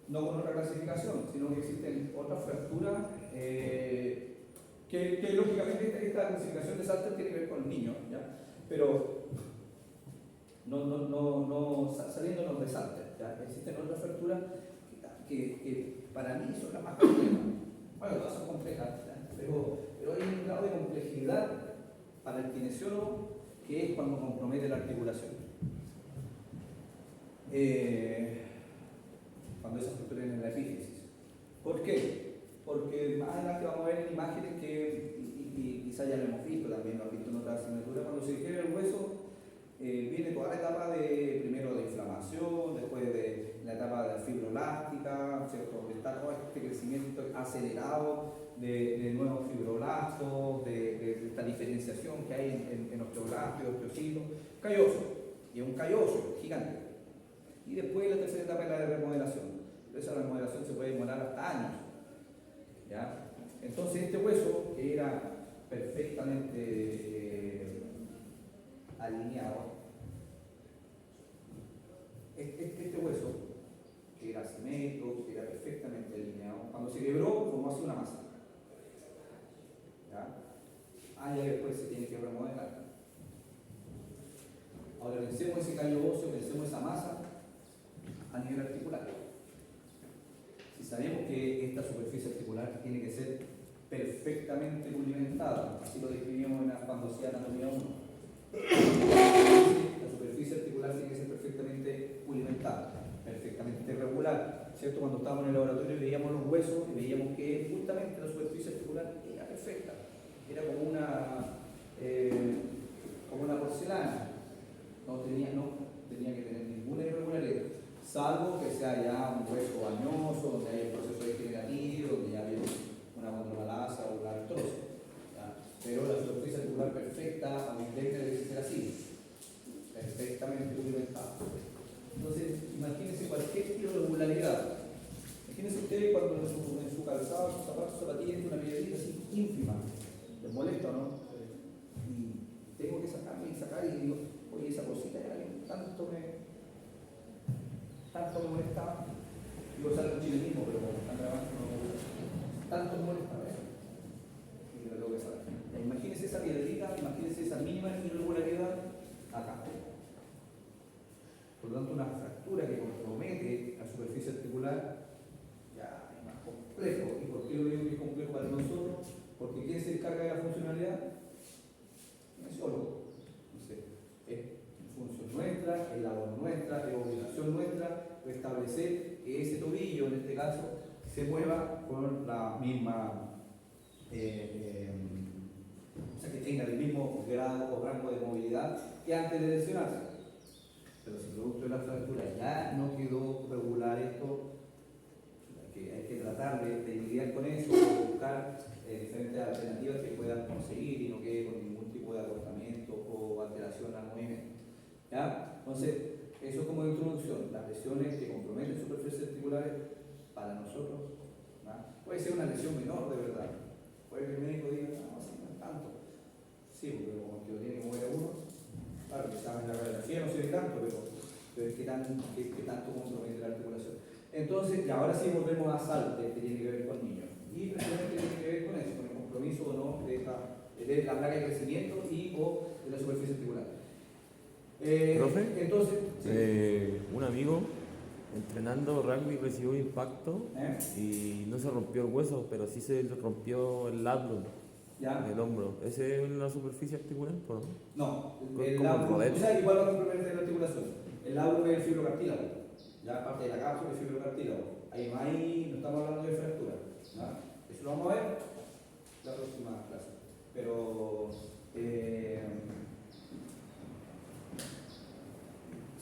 no con otra clasificación, sino que existen otras fracturas que lógicamente esta clasificación de Salter tiene que ver con los niños, ¿ya? Pero no saliéndonos de Salter, ¿ya? Existen otras fracturas que para mí son las más complejas. Bueno, todas son complejas, ¿ya? Pero hay un grado de complejidad para el kinesiólogo que es cuando compromete la articulación. Cuando esas fracturas en la epífisis. ¿Por qué? Porque más adelante vamos a ver en imágenes que, y quizás ya lo hemos visto, también lo han visto en otras asignaturas, cuando se quiebra el hueso, viene toda la etapa primero de inflamación, después de la etapa de fibrolástica, ¿cierto? Está todo este crecimiento acelerado de nuevos fibroblastos, de esta diferenciación que hay en osteoblastos y osteocitos, calloso, y es un calloso gigante. Y después la tercera etapa es la de remodelación. Esa remodelación se puede demorar hasta años. ¿Ya? Entonces este hueso, que era perfectamente alineado, este hueso, que era simétrico, que era perfectamente alineado, cuando se quebró formó así una masa. ¿Ya? Ya después se tiene que remodelar. Ahora pensemos ese callo óseo, pensemos esa masa a nivel articular. Si sabemos que esta superficie articular tiene que ser perfectamente pulimentada, así lo describimos cuando hacía anatomía 1. La superficie articular tiene que ser perfectamente pulimentada, perfectamente regular, ¿cierto? Cuando estábamos en el laboratorio veíamos los huesos y veíamos que justamente la superficie articular era perfecta, era como una porcelana, no tenía que tener ninguna irregularidad, salvo que sea ya un hueso añoso, donde hay un proceso degenerativo, donde ya viene una condromalacia o una artrosis. Pero la superficie articular perfecta, a mi entender, debe ser así, perfectamente pulimentada. Entonces, imagínense cualquier irregularidad. Imagínense ustedes cuando en su calzado, en sus zapatos, zapatillas, tiene una piedrita así ínfima. ¿Les molesta o no? Y tengo que sacarme y sacar y digo, oye, esa cosita ya tanto me molestaba. Digo, sale un chilenismo, pero como están grabando no me gusta. Tanto me molestaba, y lo tengo que saber. Imagínense esa piedrita, imagínense esa mínima irregularidad acá. Por lo tanto, una fractura que compromete la superficie articular ya es más complejo. ¿Y por qué lo digo que es complejo para nosotros? Porque ¿quién se encarga de la funcionalidad? El kinesiólogo. Es función nuestra, es labor nuestra, es obligación nuestra establecer que ese tobillo, en este caso, se mueva con la misma, o sea, que tenga el mismo grado o rango de movilidad que antes de lesionarse. Pero si producto de la fractura ya no quedó regular esto, hay que tratar de lidiar con eso, de buscar diferentes alternativas que puedan conseguir y no quede con ningún tipo de acortamiento o alteración al movimiento. ¿Ya? Entonces, eso como introducción, las lesiones que comprometen superficies articulares para nosotros, ¿ya? Puede ser una lesión menor de verdad, puede que el médico diga, no, así no es tanto, sí, porque como que lo tiene que mover a uno, claro que saben la radiografía, no se ve tanto, pero es que tanto compromete la articulación. Entonces, y ahora sí volvemos a Salter, que tiene que ver con niños, y precisamente tiene que ver con eso, con el compromiso o no de la placa de crecimiento y o de la superficie articular. ¿Profe? Entonces, sí. Un amigo entrenando rugby recibió un impacto ¿Eh? y no se rompió el hueso, pero sí se le rompió el labrum, ¿Ya? el hombro. ¿Ese es la superficie articular? ¿O no? No, Como el el labrum, rodete. o sea, igual va a complementar la articulación. El labrum es el fibrocartílago, ya parte de la cápsula es fibrocartílago. Ahí no estamos hablando de fractura. ¿Ya? Eso lo vamos a ver la próxima clase. Pero,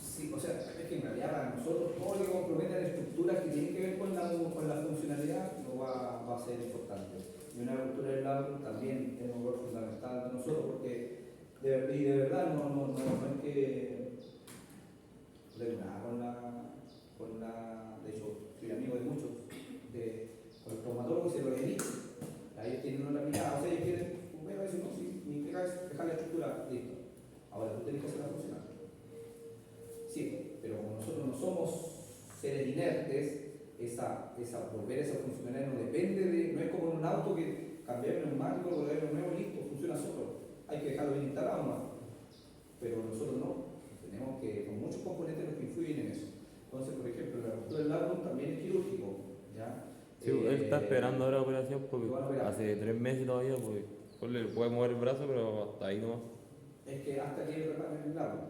sí, o sea, es que en realidad para nosotros todo lo que comprometa la estructura que tiene que ver con la funcionalidad no va a ser importante. Y una ruptura del labrum también es un rol fundamental de nosotros porque de verdad no es que no tengo nada de hecho soy amigo de muchos con los traumatólogos se lo he dicho, ellos tienen una mirada, o sea ellos quieren a veces no, sí, mi pega es dejar la estructura, listo, ahora tú tienes que hacerla funcionar, sí, pero como nosotros no somos seres inertes, volver a esa funcionalidad no depende no es como en un auto que cambiar el neumático, volver el nuevo, listo, funciona solo, hay que dejarlo bien instalado más. Pero nosotros no, tenemos que, con muchos componentes los que influyen en eso. Entonces, por ejemplo, la ruptura del labrum también es quirúrgico, ¿ya? Sí, él está esperando ahora la operación porque bueno, hace 3 meses todavía, pues le puede mover el brazo, pero hasta ahí no. Es que hasta que reparen el labrum.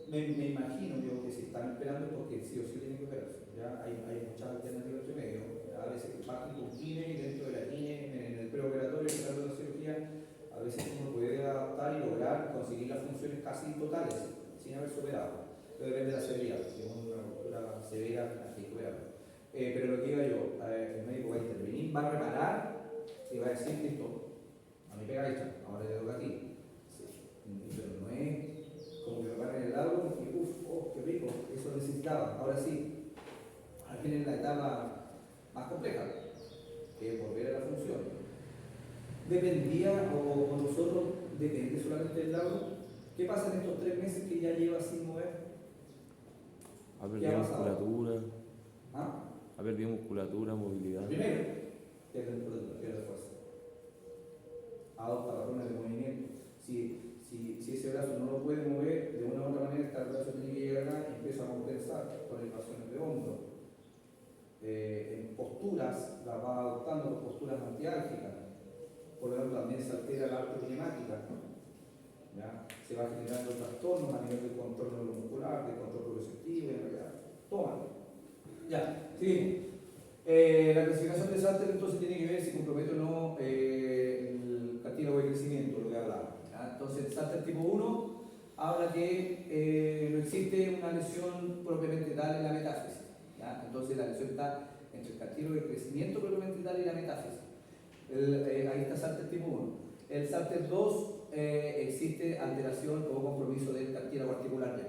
Me imagino yo que si están esperando porque sí o sí tienen que operarse. ¿Ya? Hay muchas alternativas entre medio. A veces parten con kine y dentro de la kine, en el preoperatorio, en la cirugía, a veces uno puede adaptar y lograr conseguir las funciones casi totales sin haberse operado. Pero depende de la severidad. Si es una ruptura severa, hay que operarlo. Pero lo que diga yo, el médico va a intervenir, va a reparar y va a decir, listo, a mí pega hecha, ahora te toca a ti. Sí. Pero no es como que reparen el labrum y uff, oh, qué rico, eso necesitaba. Ahora sí, ahora viene la etapa más compleja, que es volver a la función. Dependía, o nosotros, depende solamente del labrum. ¿Qué pasa en estos 3 meses que ya lleva sin mover? Ha perdido musculatura. ¿Ah? Ha perdido musculatura, movilidad. Primero, pierde musculatura, pierde fuerza. Adopta patrones de movimiento. Si ese brazo no lo puede mover, de una u otra manera, el brazo tiene que llegar acá y empieza a compensar con elevaciones de hombro. En posturas, las va adoptando posturas antiálgicas. Por lo tanto, también se altera la artrokinemática. ¿Ya? Se va generando trastornos a nivel de control neuromuscular, de control proprioceptivo, en realidad. Tómalo. Ya, sí. La clasificación de Salter entonces tiene que ver si compromete o no el cartílago de crecimiento, lo que hablaba. ¿Ya? Entonces, el Salter tipo 1 habla que no existe una lesión propiamente tal en la metáfisis. ¿Ya? Entonces, la lesión está entre el cartílago de crecimiento propiamente tal y la metáfisis. Ahí está Salter tipo 1. El Salter 2 existe alteración o compromiso del cartílago articular ya.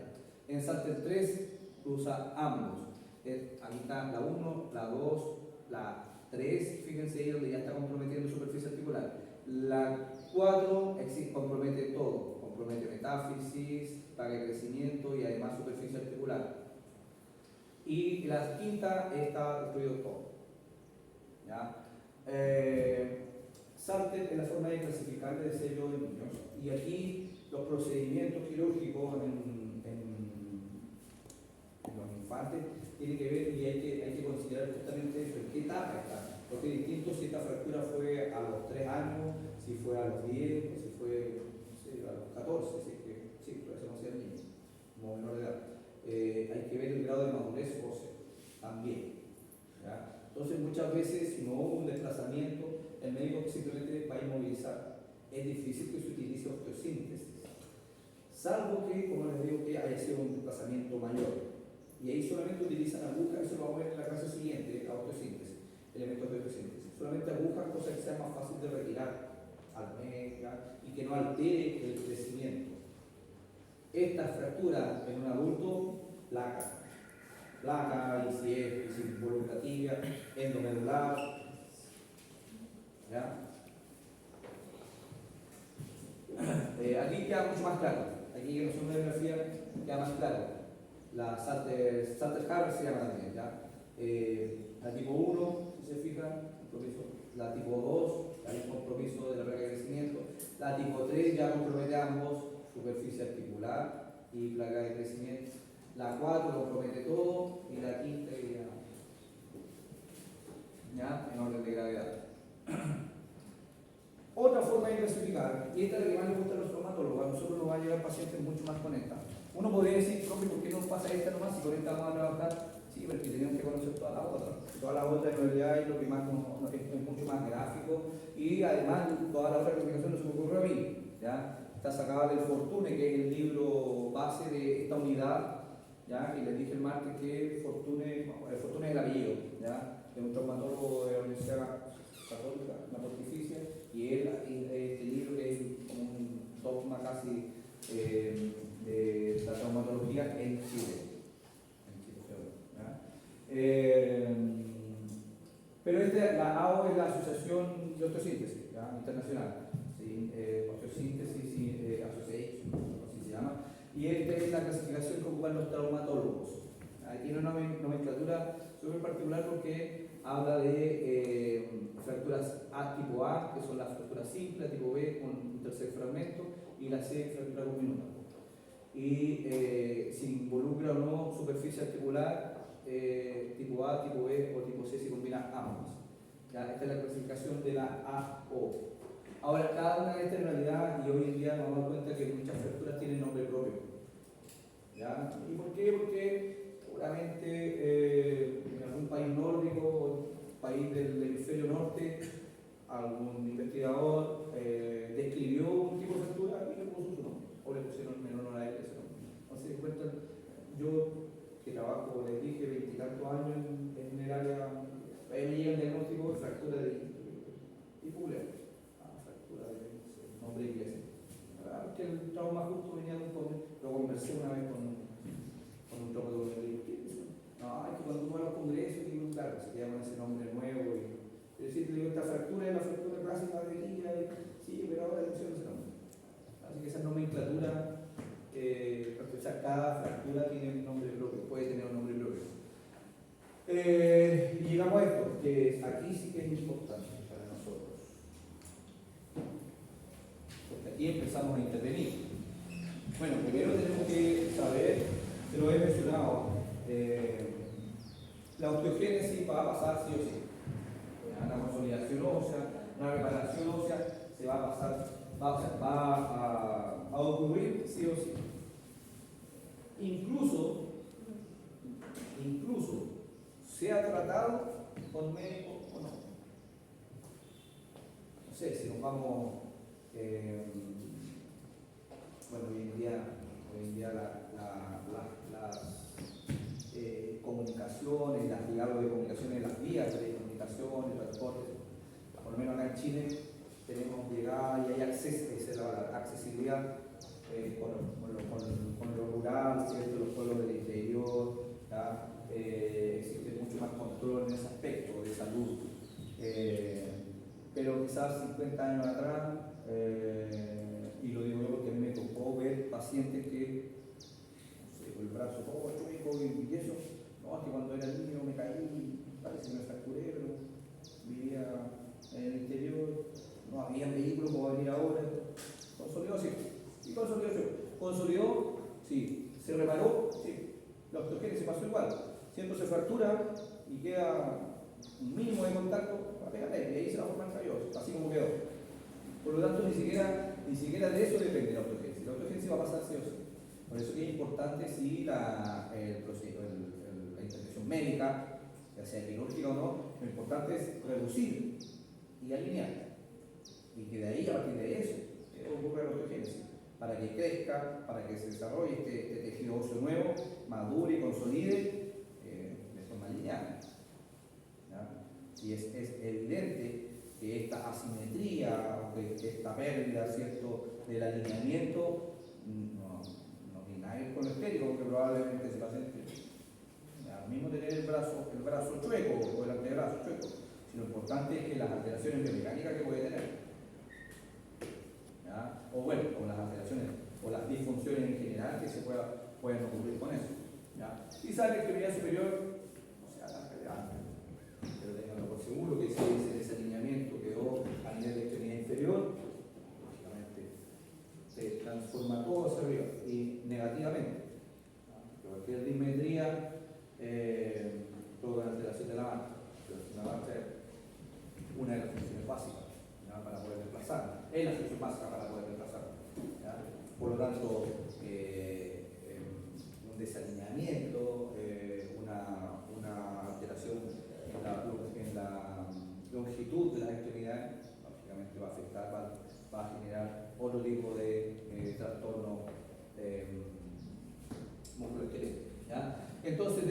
En Salter 3 usa ambos. Aquí está la 1, la 2, la 3, fíjense ahí donde ya está comprometiendo superficie articular. La 4 compromete todo, compromete metáfisis, placa de crecimiento y además superficie articular. Y la quinta está destruido todo. ¿Ya? Salter es la forma de clasificar de sello de niños. Y aquí los procedimientos quirúrgicos en los infantes tiene que ver y hay que considerar justamente eso, en qué etapa está. Porque es distinto si esta fractura fue a los 3 años, si fue a los 10, o si fue no sé, a los 14, si es que sí, por eso no sea niño, como menor de edad. Hay que ver el grado de madurez ósea también. ¿Ya? Entonces muchas veces si no hubo un desplazamiento, el médico simplemente va a inmovilizar. Es difícil que se utilice osteosíntesis, salvo que, como les digo, que haya sido un desplazamiento mayor. Y ahí solamente utilizan agujas, eso lo vamos a ver en la clase siguiente, la osteosíntesis, elementos de osteosíntesis. Solamente agujas, cosas que sea más fácil de retirar al mega y que no altere el crecimiento. Esta fractura en un adulto, placa, y si es involuntaria, endomedular, ¿ya? Aquí queda mucho más claro, aquí en la radiografía queda más claro. La Salter-Harris se llama también, ¿ya? La tipo 1, si se fijan, la tipo 2, hay un compromiso de la placa de crecimiento, la tipo 3 ya compromete ambos, superficie articular. articular y placa de crecimiento. La 4 compromete todo y la quinta ya en orden de gravedad. Otra forma de clasificar, y esta es la que más le gusta a los traumatólogos, a nosotros nos va a llegar pacientes mucho más con esta. Uno podría decir, profe, ¿por qué no pasa esta nomás si con esta vamos a trabajar? Sí, porque tenemos que conocer todas las otras. Todas las otras en realidad es lo que más es mucho más gráfico y además toda la otra clasificación no se me ocurrió a mí. ¿Ya? Está sacada del Fortune, que es el libro base de esta unidad. ¿Ya? Y les dije el martes que Fortune es el apellido, ¿ya? Es un traumatólogo de la Universidad Católica, una pontificia, y este libro es como un dogma casi de la traumatología en Chile. Pero la AO es la Asociación de Osteosíntesis internacional, ¿sí? Osteosíntesis Association, así se llama, y esta es la clasificación que ocupan los traumatólogos. Tiene una nomenclatura súper particular porque habla de fracturas tipo A, que son las fracturas simples, tipo B con un tercer fragmento, y la C, fractura comminuta. Y si involucra o no superficie articular, tipo A, tipo B o tipo C, si combina ambas. ¿Ya? Esta es la clasificación de la AO. Ahora, cada una de estas en realidad, y hoy en día nos damos cuenta que muchas fracturas tienen nombre propio. ¿Ya? ¿Y por qué? Porque seguramente en algún país nórdico o país del hemisferio norte, algún investigador describió un tipo de fractura y le puso su nombre, o le pusieron en honor a él ese nombre. Entonces, cuentan, yo que trabajo, les dije, 20 y tantos años en el área, ahí me llega el diagnóstico de fractura de tipular, fractura de nombre inglés. Que el trauma justo venía de un poco, lo conversé una vez con un traumatólogo y le digo, ¿qué es eso? No, es que cuando uno va a los congresos, digo, claro, se llama ese nombre nuevo. Y decir, digo, esta fractura es la fractura clásica de guía, sí, pero ahora le pusieron ese nombre. Así que esa nomenclatura, cada fractura tiene un nombre propio, puede tener un nombre propio. Y llegamos a esto, que aquí sí que es importante para nosotros. Porque aquí empezamos a intervenir. Bueno, primero tenemos que saber, se lo he mencionado, la osteogénesis va a pasar sí o sí. La consolidación ósea, una reparación ósea se va a pasar, va a ocurrir sí o sí. Incluso sea tratado con médico o no. No sé, si nos vamos, bueno, hoy en día las comunicaciones, las diálogos de comunicaciones, las vías de comunicación, de transporte, por lo menos acá en Chile tenemos llegada y hay acceso, esa es la accesibilidad con lo rural, ¿cierto? Los pueblos del interior, existe mucho más control en ese aspecto de salud. Pero quizás 50 años atrás, y lo digo yo porque me tocó ver pacientes que, no sé, con el brazo todo chueco y eso, no, es que cuando era niño me caí, parece que me fracturé, pero vivía en el interior, no había vehículos como venir ahora, consolidó sí, y consolidó sí, consolidó, sí, se reparó, sí, la osteogénesis pasó igual, siempre se fractura y queda un mínimo de contacto, pégate, y ahí se va a formar calloso, así como quedó. Por lo tanto, ni siquiera de eso depende la osteogénesis. La osteogénesis va a pasar sí o sí. Por eso es importante si la intervención médica, ya sea quirúrgica o no, lo importante es reducir y alinear. Y que de ahí, a partir de eso, ocurre la osteogénesis. Para que crezca, para que se desarrolle este tejido óseo nuevo, madure y consolide de forma lineal. Y es evidente que esta asimetría, que esta pérdida, ¿cierto?, del alineamiento no tiene nada que ver con lo estético, porque probablemente se paciente, al mismo tener el brazo chueco o el antebrazo chueco, sino lo importante es que las alteraciones biomecánicas que puede tener, ¿ya? O bueno, o las alteraciones o las disfunciones en general que se pueden ocurrir con eso, ¿ya? Quizás la extremidad superior no sea tan relevante, pero tenganlo por seguro que si ese desalineamiento quedó a nivel de extremidad inferior, lógicamente se transforma todo, hacia arriba y negativamente. Cualquier dismetría provoca una alteración de la marcha. La marcha es una de las funciones básicas, ¿ya? Para poder desplazar. Es la función básica para poder desplazar. ¿Ya? Por lo tanto, un desalineamiento, una alteración en la longitud de las extremidades, lógicamente va a afectar, va a generar otro tipo de trastorno musculoesquelético. Entonces,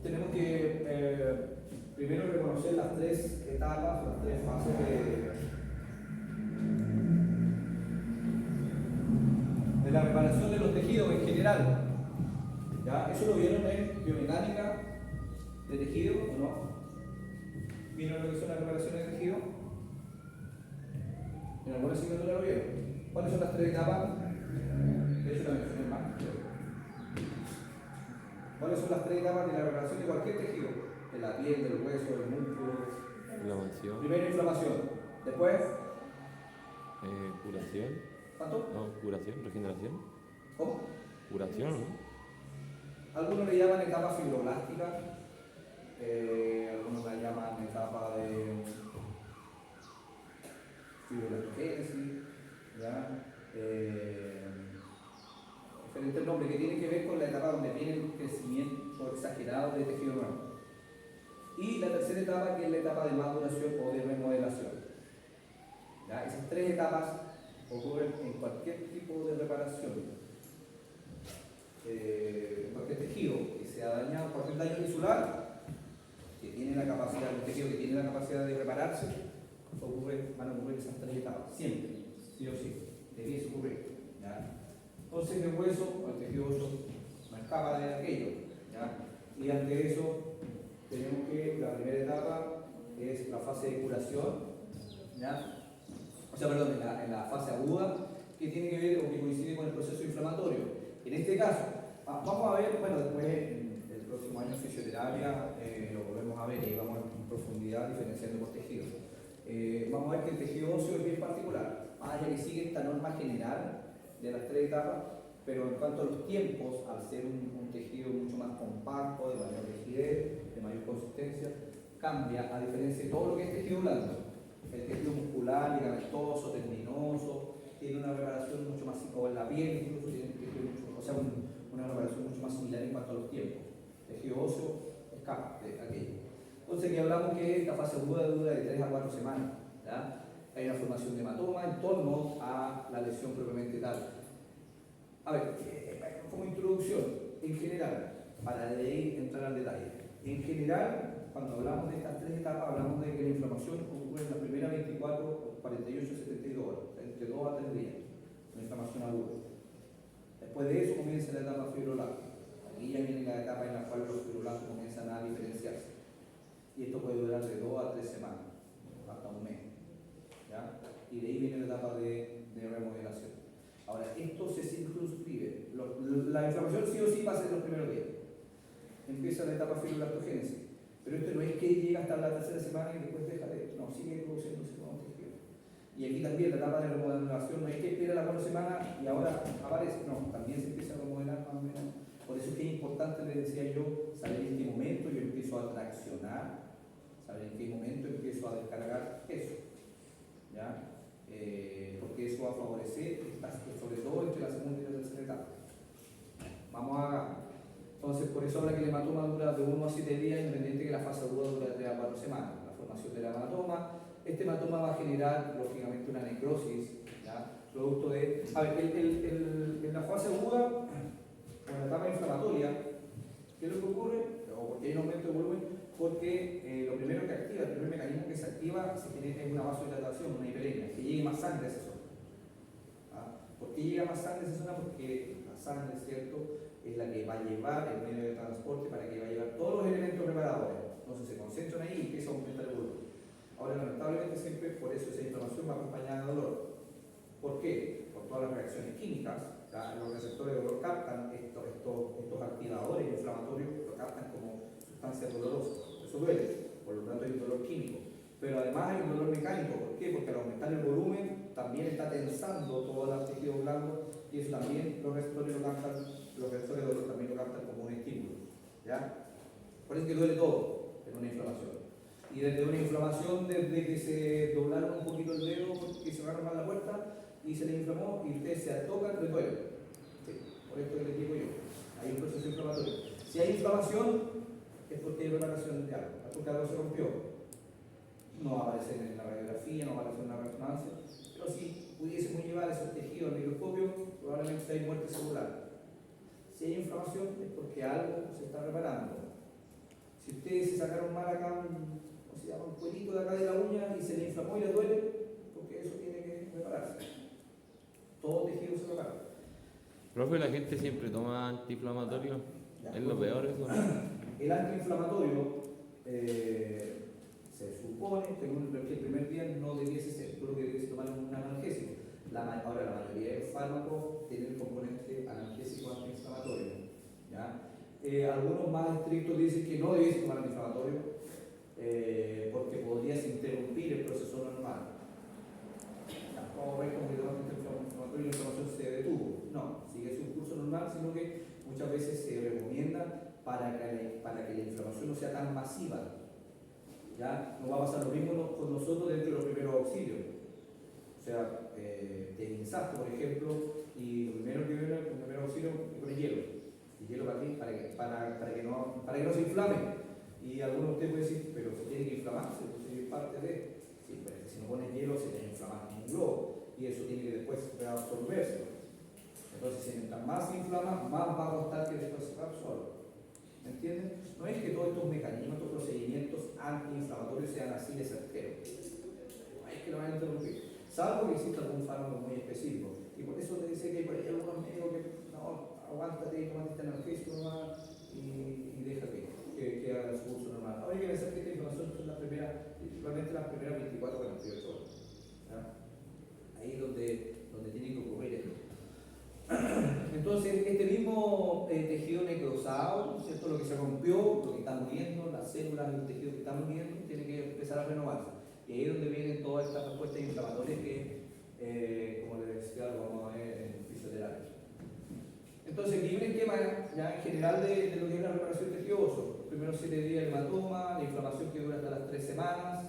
tenemos que primero reconocer las tres etapas, las tres fases de la reparación de los tejidos en general. ¿Ya? ¿Eso lo vieron en biomecánica de tejido o no? ¿Vieron lo que son las reparaciones de tejido? ¿En alguna asignatura lo vieron? ¿Cuáles son las tres etapas? De hecho, la mencioné más. ¿Cuáles son las tres etapas de la reparación de cualquier tejido? De la piel, del hueso, del músculo. Inflamación. Primero inflamación. Después. Curación. ¿Cuánto? No, curación, regeneración. ¿Cómo? Curación, ¿no? Algunos le llaman etapa fibroblástica, algunos la llaman etapa de fibroblastógenesis, ¿ya? Diferentes nombres que tienen que ver con la etapa donde viene el crecimiento exagerado de tejido nuevo. Y la tercera etapa, que es la etapa de maduración o de remodelación. ¿Ya? Esas tres etapas ocurren en cualquier tipo de reparación. Cualquier tejido que sea dañado, cualquier daño tisular que tiene la capacidad, un tejido que tiene la capacidad de repararse, van a ocurrir esas tres etapas, siempre, sí o sí, debiese ocurrir. ¿Ya? Entonces el hueso o el tejido óseo no escapa de aquello. ¿Ya? Y ante eso tenemos que la primera etapa es la fase de curación, ¿ya? O sea, perdón, en la fase aguda, que tiene que ver o que coincide con el proceso inflamatorio. En este caso, vamos a ver, bueno, después en el próximo año fisioterapia lo volvemos a ver y vamos en profundidad diferenciando por tejidos. Vamos a ver que el tejido óseo es bien particular, más allá que sigue esta norma general de las tres etapas, pero en cuanto a los tiempos, al ser un tejido mucho más compacto, de mayor rigidez, de mayor consistencia, cambia a diferencia de todo lo que es tejido blando. El tejido muscular, ligamentoso, tendinoso, tiene una reparación mucho más, o en la piel incluso tiene una reparación mucho más similar en cuanto a los tiempos. El tejido óseo escapa de aquello. Entonces aquí hablamos que esta fase aguda dura de 3 a 4 semanas. ¿Ya? Hay una formación de hematoma en torno a la lesión propiamente tal. A ver, como introducción, en general, para de ahí entrar al detalle. En general, cuando hablamos de estas tres etapas, hablamos de que la inflamación ocurre en las primeras 24, 48, 72 horas, entre 2 a 3 días, la inflamación aguda. Después de eso comienza la etapa fibrolástica. Aquí ya viene la etapa en la cual los fibroblastos comienzan a diferenciarse. Y esto puede durar de 2 a 3 semanas, hasta un mes. ¿Ya? Y de ahí viene la etapa de remodelación. Ahora, esto se circunscribe. La inflamación sí o sí pasa en los primeros días. Empieza la etapa fibroblastógenesis. Pero esto no es que llega hasta la tercera semana y después deja de... No, sigue produciéndose nuevos tejidos. Y aquí también la etapa de remodelación no es que espera la 4 semanas y ahora aparece. No, también se empieza a remodelar más o menos. Por eso es que es importante, les decía yo, saber en qué momento yo empiezo a traccionar, saber en qué momento empiezo a descargar eso. ¿Ya? Porque eso va a favorecer, sobre todo entre la segunda y la tercera etapa. Vamos a... Entonces, por eso habla que el hematoma dura de 1 a 7 días, independiente que la fase aguda dura de 3 a 4 semanas. La formación del hematoma. Este hematoma va a generar, lógicamente, una necrosis, ¿ya? Producto de... A ver, en la fase aguda, o en la etapa inflamatoria, ¿qué es lo que ocurre? O porque hay un aumento de volumen, porque lo primero que activa, el primer mecanismo que se activa es una vasodilatación, una hiperemia, que llegue más sangre a esa zona. ¿Ah? ¿Por qué llega más sangre a esa zona? Porque la sangre, ¿cierto?, es la que va a llevar el medio de transporte para que va a llevar todos los elementos reparadores. Entonces se concentran ahí y empieza a aumentar el volumen. Ahora, lamentablemente, siempre por eso esa inflamación va acompañada de dolor. ¿Por qué? Por todas las reacciones químicas. Los receptores de dolor captan estos activadores inflamatorios, lo captan como sustancias dolorosas. Eso duele, por lo tanto hay un dolor químico. Pero además hay un dolor mecánico. ¿Por qué? Porque al aumentar el volumen también está tensando todo el tejido blando y eso también los receptores de dolor también lo captan como un estímulo. ¿Ya? Por eso que duele todo en una inflamación. Y desde una inflamación, desde que se doblaron un poquito el dedo porque cerraron mal la puerta y se le inflamó y ustedes se tocan, les duele. Sí, por esto que les digo yo. Hay un proceso inflamatorio. Si hay inflamación, es porque hay preparación de algo, es porque algo se rompió. No va a aparecer en la radiografía, no va a aparecer en la resonancia, pero si pudiésemos llevar esos tejidos al microscopio, probablemente hay muerte celular. Si hay inflamación, es porque algo se está reparando. Si ustedes se sacaron mal acá un cuerito de acá de la uña y se le inflamó y le duele, porque eso tiene que repararse. Todo tejido se repara. Profe, la gente siempre toma antiinflamatorio. Es lo peor eso. El antiinflamatorio se supone que el primer día no debiese ser, solo que debiese tomar un analgésico. Ahora la mayoría de los fármacos tienen el componente analgésico antiinflamatorio. ¿Ya? Algunos más estrictos dicen que no debiese tomar antiinflamatorio porque podrías interrumpir el proceso normal. Tampoco ves como que tomas antiinflamatorio y la inflamación se detuvo. No, sigue su curso normal, sino que muchas veces se recomienda para que la inflamación no sea tan masiva. ¿Ya? No va a pasar lo mismo con nosotros dentro de los primeros auxilios. O sea, te guinzaste, por ejemplo, y lo primero que viene el primer auxilio es con el hielo. ¿Y hielo para qué? Para que no se inflame. Y algunos de ustedes pueden decir, pero se tiene que inflamarse, entonces es parte de... Sí, pero es que si no pones hielo se te inflama en un globo y eso tiene que después reabsorberse. Entonces, mientras más se inflama, más va a costar que después se reabsorba. ¿Me entienden? No es que todos estos mecanismos, estos procedimientos antiinflamatorios sean así de certeros. No es que lo van a interrumpir. Salvo que exista algún fármaco muy específico. Y por eso te dice que hay por ahí algunos médicos que no, aguántate y tomate este analgésico nomás y deja que haga su uso normal. Ahora hay que pensar que esta inflamación son principalmente las primeras 24 o 48 horas. ¿Ya? Ahí es donde tiene que ocurrir esto. Entonces, este mismo tejido necrosado, ¿cierto? Lo que se rompió, lo que está muriendo, las células del tejido que están muriendo, tiene que empezar a renovarse. Y ahí es donde vienen todas estas respuestas inflamatorias que, como les decía, lo vamos a ver en fisioterapia. Entonces, aquí un esquema ya en general de lo que es la reparación tejido óseo. Los primeros 7 días el hematoma, la inflamación que dura hasta las 3 semanas.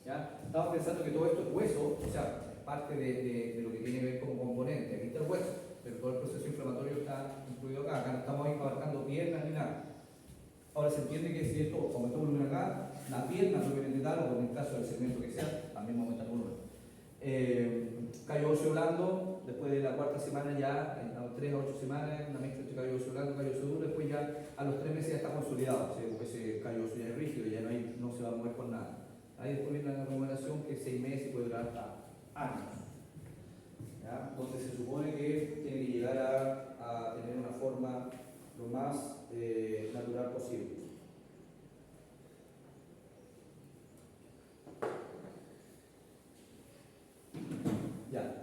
¿Ya? Estamos pensando que todo esto es hueso, o sea, parte de lo que tiene que ver con componente. Aquí está el hueso, pero todo el proceso inflamatorio está incluido acá. Acá no estamos abarcando piernas ni nada. Ahora se entiende que si esto aumentó el volumen acá, las piernas no vienen de tal, o en el caso del segmento que sea, también aumenta el volumen. Callo óseo blando, después de la 4ª semana ya, en 3 a 8 semanas, una mezcla entre callo óseo blando y callo óseo duro, después ya a los 3 meses ya está consolidado, porque ese callo óseo ya es rígido, ya no se va a mover con nada. Ahí después viene la recomendación que 6 meses puede durar hasta años, ¿ya? Donde se supone que tiene que llegar a tener una forma lo más natural posible. Ya.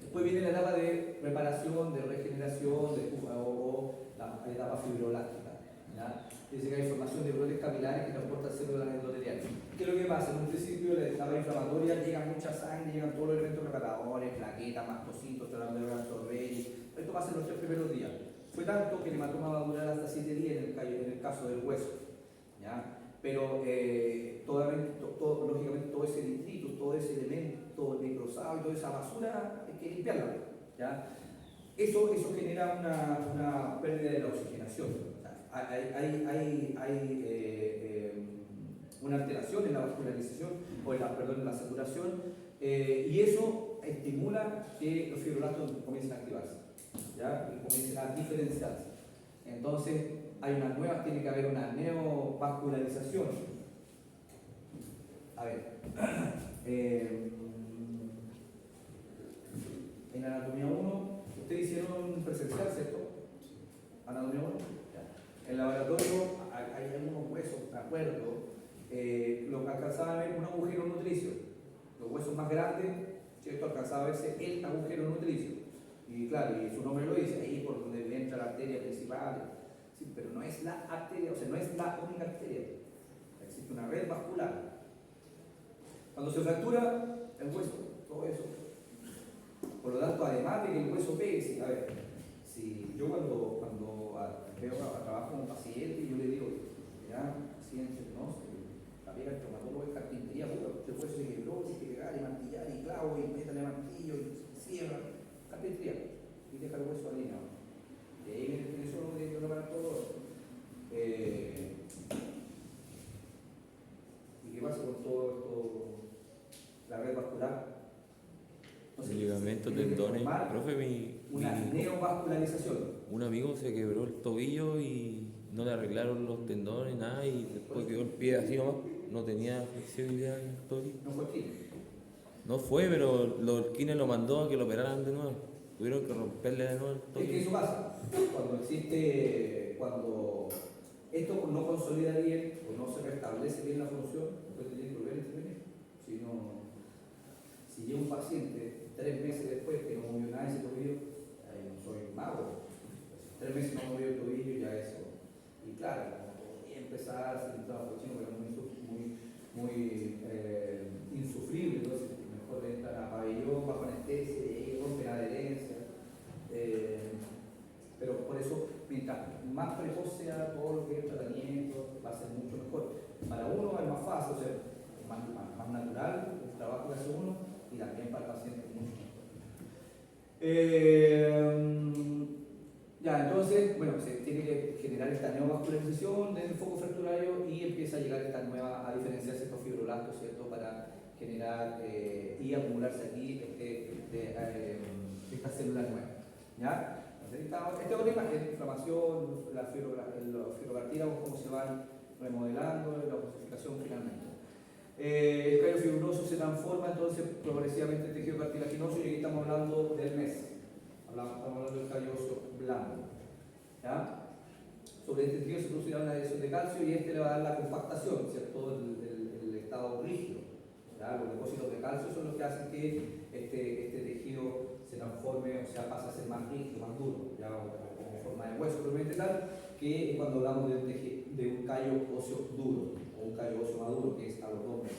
Después viene la etapa de reparación, de regeneración, o la etapa fibroblástica. ¿Ya? Dice que hay formación de brotes capilares que transportan células endoteliales. ¿Qué es lo que pasa? En un principio, en la etapa inflamatoria, llega mucha sangre, llegan todos los elementos reparadores, plaquetas, mastocitos, esto pasa en los 3 primeros días. Fue tanto que el hematoma va a durar hasta 7 días en el caso del hueso. ¿Ya? Pero lógicamente todo ese detrito, todo ese elemento necrosado y toda esa basura hay que limpiarla. ¿Ya? Eso genera una pérdida de la oxigenación. Hay una alteración en la vascularización o en la saturación y eso estimula que los fibroblastos comiencen a activarse, ¿ya? Y comiencen a diferenciarse. Entonces tiene que haber una neovascularización. A ver, en anatomía 1, ustedes hicieron presencial, ¿cierto? Anatomía 1. En el laboratorio hay algunos huesos, me acuerdo, lo que alcanzaba a ver un agujero nutricio. Los huesos más grandes, ¿cierto? Alcanzaba a verse el agujero nutricio. Y claro, y su nombre lo dice, ahí por donde entra la arteria principal. Sí, pero no es la arteria, o sea, no es la única arteria. Existe una red vascular. Cuando se fractura el hueso, todo eso. Por lo tanto, además de que el hueso pegue, si, a ver, si yo cuando trabajo con un paciente, yo le digo, ya, paciente, no, la pega el traumatólogo es carpintería pura, el hueso se quebró, hay que pegar y martillar y clavo y métale martillo y cierra, carpintería, y deja el hueso alineado. Y ahí viene el kinesiólogo que preparar todo. ¿Y qué pasa con todo esto? La red vascular. El ligamento, tendones. Profe, una neovascularización. un amigo se quebró el tobillo y no le arreglaron los tendones, nada, y después quedó el pie así nomás. No tenía flexibilidad en el tobillo. No fue aquí. No fue, pero los kines lo mandó a que lo operaran de nuevo. Tuvieron que romperle de nuevo el Es tobillo. que eso pasa. Cuando esto no consolida bien o no se restablece bien la función, después te tiene que volver a intervenir. Si llega un paciente 3 meses después que no movió nada de ese tobillo, no soy mago. 3 meses no movió el tobillo, ya eso. Y claro, como empezar a hacer un trabajo chino que era muy insufrible, entonces mejor entran a pabellón bajo anestesia y ahí rompen adherencia. Pero por eso, mientras más precoz sea todo lo que es el tratamiento, va a ser mucho mejor. Para uno es más fácil, o sea, más natural el trabajo que hace uno y también para el paciente mucho mejor. Ya, entonces, bueno, se tiene que generar esta neovascularización del foco fracturario y empieza a llegar esta nueva, a diferenciarse estos fibroblastos, ¿cierto? Para generar y acumularse aquí estas células nuevas. ¿Ya? Esta es otra imagen, inflamación, los fibrocartílagos, cómo se van remodelando, la ossificación finalmente. El callo fibroso se transforma entonces progresivamente en tejido cartilaginoso y aquí estamos hablando del mes. Estamos hablando del callo óseo blando. ¿Ya? Sobre este tejido se producirá una adhesión de calcio y este le va a dar la compactación, ¿cierto? El estado rígido. ¿Ya? Los depósitos de calcio son los que hacen que este tejido se transforme, o sea, pasa a ser más rígido, más duro, ya como forma de hueso, probablemente tal, que cuando hablamos de un callo óseo duro o un callo óseo maduro, que es a los 2 meses.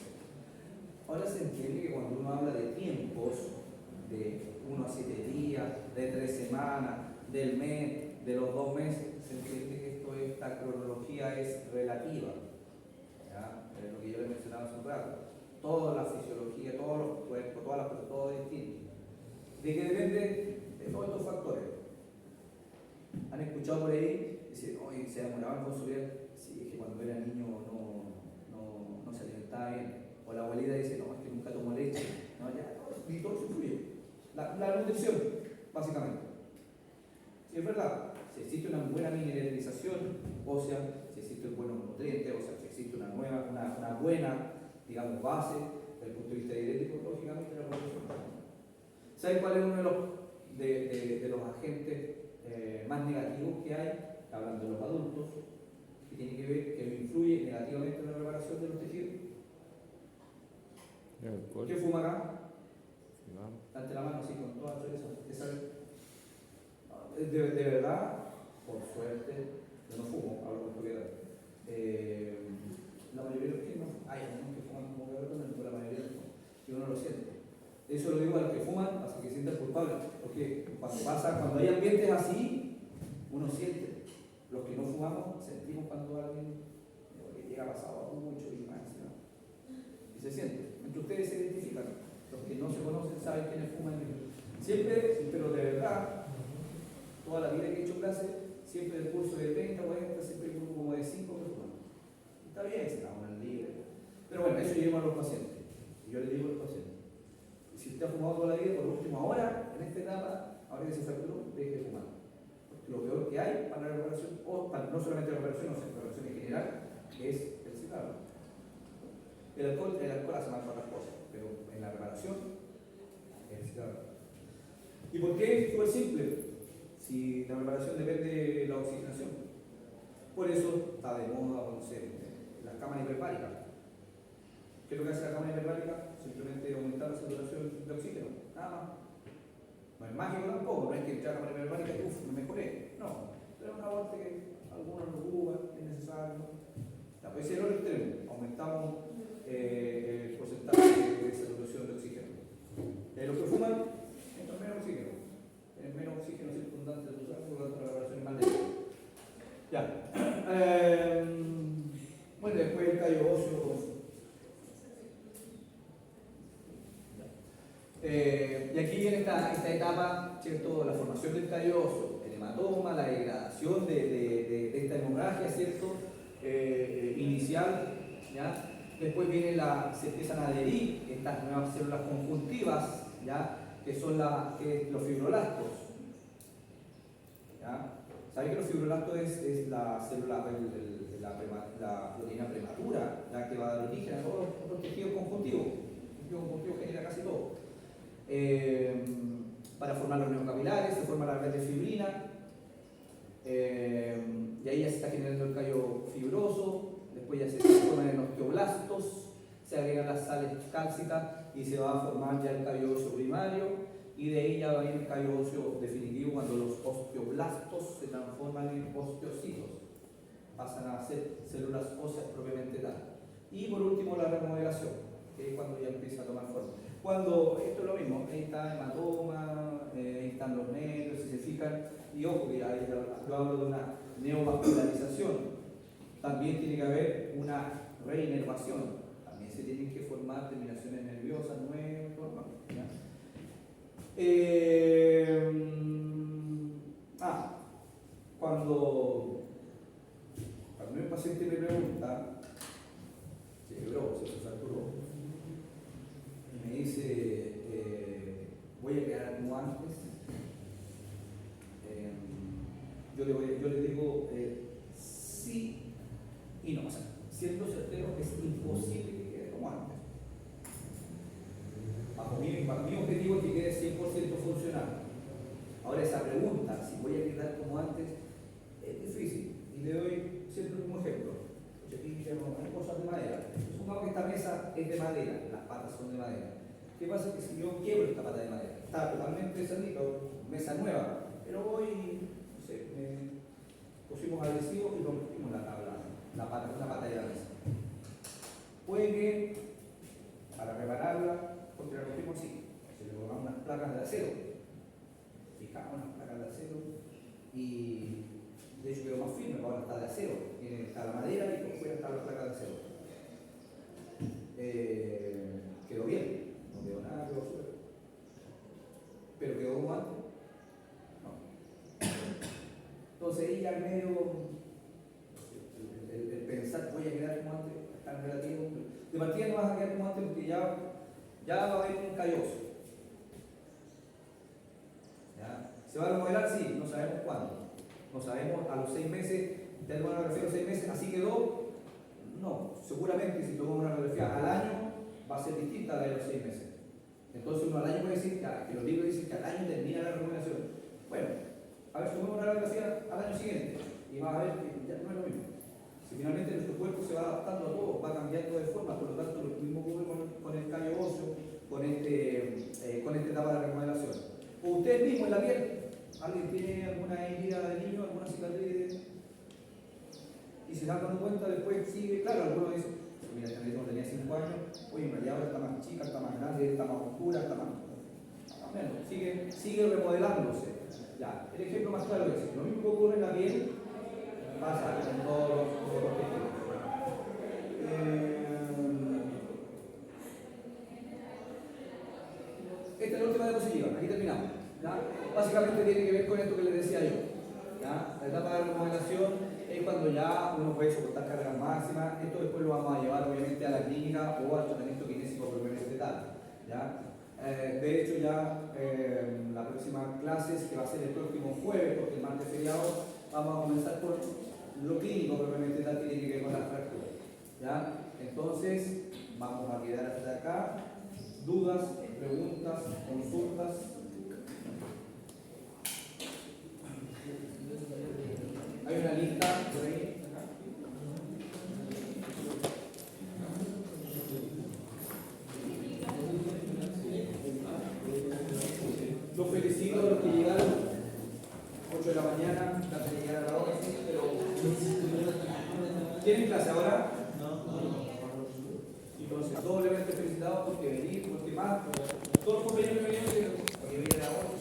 Ahora se entiende que cuando uno habla de tiempos, de 1 a 7 días, de 3 semanas, del mes, de los 2 meses, se entiende que esta cronología es relativa. ¿Ya? Es lo que yo les mencionaba hace un rato. Toda la fisiología, todos los cuerpos, todas las cosas, todo es distinto. ¿De qué depende? De todos estos factores. ¿Han escuchado por ahí? Dicen, oye, se demoraba en consolidar. Sí, es que cuando era niño no se alimentaba bien. O la abuelita dice, no, es que nunca tomó leche. No, ya, y todo se influye. La nutrición, básicamente. Sí, es verdad. Si existe una buena mineralización ósea, si existen buenos nutrientes, o sea, si existe una buena, digamos, base, desde el punto de vista dietético, lógicamente la nutrición. ¿Saben cuál es uno de los agentes más negativos que hay? Hablando de los adultos, que tiene que ver, que influye negativamente en la reparación de los tejidos. ¿Qué fuma acá? Dante la mano así con toda la cerveza. ¿Qué sabe? De verdad, por suerte, yo no fumo, hablo con propiedad. La mayoría de los que no, hay algunos que fuman como que pero la mayoría no. Y uno lo siente. Eso lo digo a los que fuman, hasta que sientan culpables. Porque cuando hay ambientes así, uno siente. Los que no fumamos sentimos cuando alguien llega pasado mucho y más, ¿no? Y se siente. Entre ustedes se identifican. Los que no se conocen saben quiénes fuman. Siempre, pero de verdad, toda la vida que he hecho clase, siempre del curso de 30, 40, siempre hay un grupo como de 5 que fuman. Está bien, se da una libre. Pero bueno, eso lleva a los pacientes. Y yo les digo a los pacientes. Si usted ha fumado toda la vida, por último ahora, en esta etapa, ahora que se fracturó, deje de fumar. Porque lo peor que hay para la recuperación, o para, no solamente la recuperación, sino la recuperación en general, es el cigarro. El alcohol hace mal para otras cosas, pero en la reparación, el cigarro. ¿Y por qué? Súper simple. Si la reparación depende de la oxigenación. Por eso está de moda, no sé, la cámara hiperbárica. ¿Qué es lo que hace la cámara hiperbárica? Simplemente aumentar la saturación de oxígeno, nada más. No es mágico tampoco, no es que entré a la cámara hiperbárica y me mejoré. No, pero es una parte que algunos no ocupan, es necesario. Puede ser el otro extremo, aumentamos el porcentaje Y aquí viene esta etapa, ¿cierto? La formación del calloso, el hematoma, la degradación de esta hemorragia, ¿cierto? Inicial, ¿ya? Después se empiezan a adherir estas nuevas células conjuntivas, ¿ya? Que son los fibroblastos. ¿Ya? ¿Saben que los fibroblastos es la célula, la proteína prematura, ya que va a dar origen a todos los tejidos conjuntivos? El tejido conjuntivo genera casi todo. Para formar los neocapilares se forma la red de fibrina, y ahí ya se está generando el callo fibroso. Después ya se forman en osteoblastos, se agregan las sales cálcicas y se va a formar ya el callo óseo primario, y de ahí ya va a ir el callo óseo definitivo cuando los osteoblastos se transforman en osteocitos, pasan a ser células óseas propiamente tal. Y por último la remodelación, que es cuando ya empieza a tomar forma. Cuando esto es lo mismo, ahí está el hematoma, ahí están los nervios, si se fijan, y ojo que ya yo hablo de una neovascularización. También tiene que haber una reinervación, también se tienen que formar terminaciones nerviosas nuevas, ¿ya? Cuando un paciente me pregunta, se quebró, se fracturó, y me dice, voy a quedar como antes, yo le digo, sí y no. O sea, siendo certero, es imposible que quede como antes. Bajo mi objetivo es que quede 100% funcional. Ahora, esa pregunta, si voy a quedar como antes, es difícil. Y le doy siempre un ejemplo. Aquí hay cosas de madera. Supongamos que esta mesa es de madera, las patas son de madera. ¿Qué pasa? Que si yo quiebro esta pata de madera, está totalmente sanito, mesa nueva, pero hoy, no sé, pusimos adhesivo y rompimos la tabla, una pata de la mesa. Puede que, para repararla, porque la rompimos así, se le colocamos unas placas de acero, fijamos unas placas de acero y de hecho quedó más firme, ahora está de acero, está la madera y por fuera está la placa de acero. Quedó bien, no quedó nada, quedó súper. Pero quedó como antes. No. Entonces ella al medio, el pensar voy a quedar como antes, es tan relativo. De partida no vas a quedar como antes porque ya va a haber un calloso. ¿Ya? ¿Se va a remodelar? Sí, no sabemos cuándo. No sabemos, a los 6 meses, ya tomamos una radiografía a los 6 meses, ¿así quedó? No, seguramente si tomamos una radiografía al año va a ser distinta a la de los 6 meses. Entonces uno al año puede decir que los libros dicen que al año termina la remodelación. Bueno, a ver, tomemos una radiografía al año siguiente y vas a ver que ya no es lo mismo. Si finalmente nuestro cuerpo se va adaptando a todo, va cambiando de forma, por lo tanto lo mismo ocurre con el callo óseo, con esta etapa de remodelación. O usted mismo en la piel. ¿Alguien tiene alguna herida de niño, alguna cicatriz? Y se dan dando cuenta, después sigue, claro, algunos dicen, mira, tenía 5 años, oye, en realidad ahora está más chica, está más grande, está más oscura, está más menos, sigue remodelándose. Ya, el ejemplo más claro es ese. Lo mismo que ocurre en la piel, pasa en todos los tejidos. Esta es la última diapositiva, aquí terminamos. ¿Ya? Básicamente tiene que ver con esto que les decía yo. ¿Ya? La etapa de remodelación es cuando ya uno puede soportar cargas máximas. Esto después lo vamos a llevar obviamente a la clínica o al tratamiento kinésico propiamente tal. ¿Ya? De hecho ya la próxima clase, que va a ser el próximo jueves, porque el martes feriado, vamos a comenzar por lo clínico propiamente tal que tiene que ver con las fracturas. ¿Ya? Entonces vamos a quedar hasta acá. Dudas, preguntas, consultas. Hay una lista por ahí. Los felicito a los que llegaron 8 de la mañana, traten de llegar a la hora, sí, pero ¿tienen clase ahora? No. Entonces, doblemente felicitados porque venir, porque más, todos los compañeros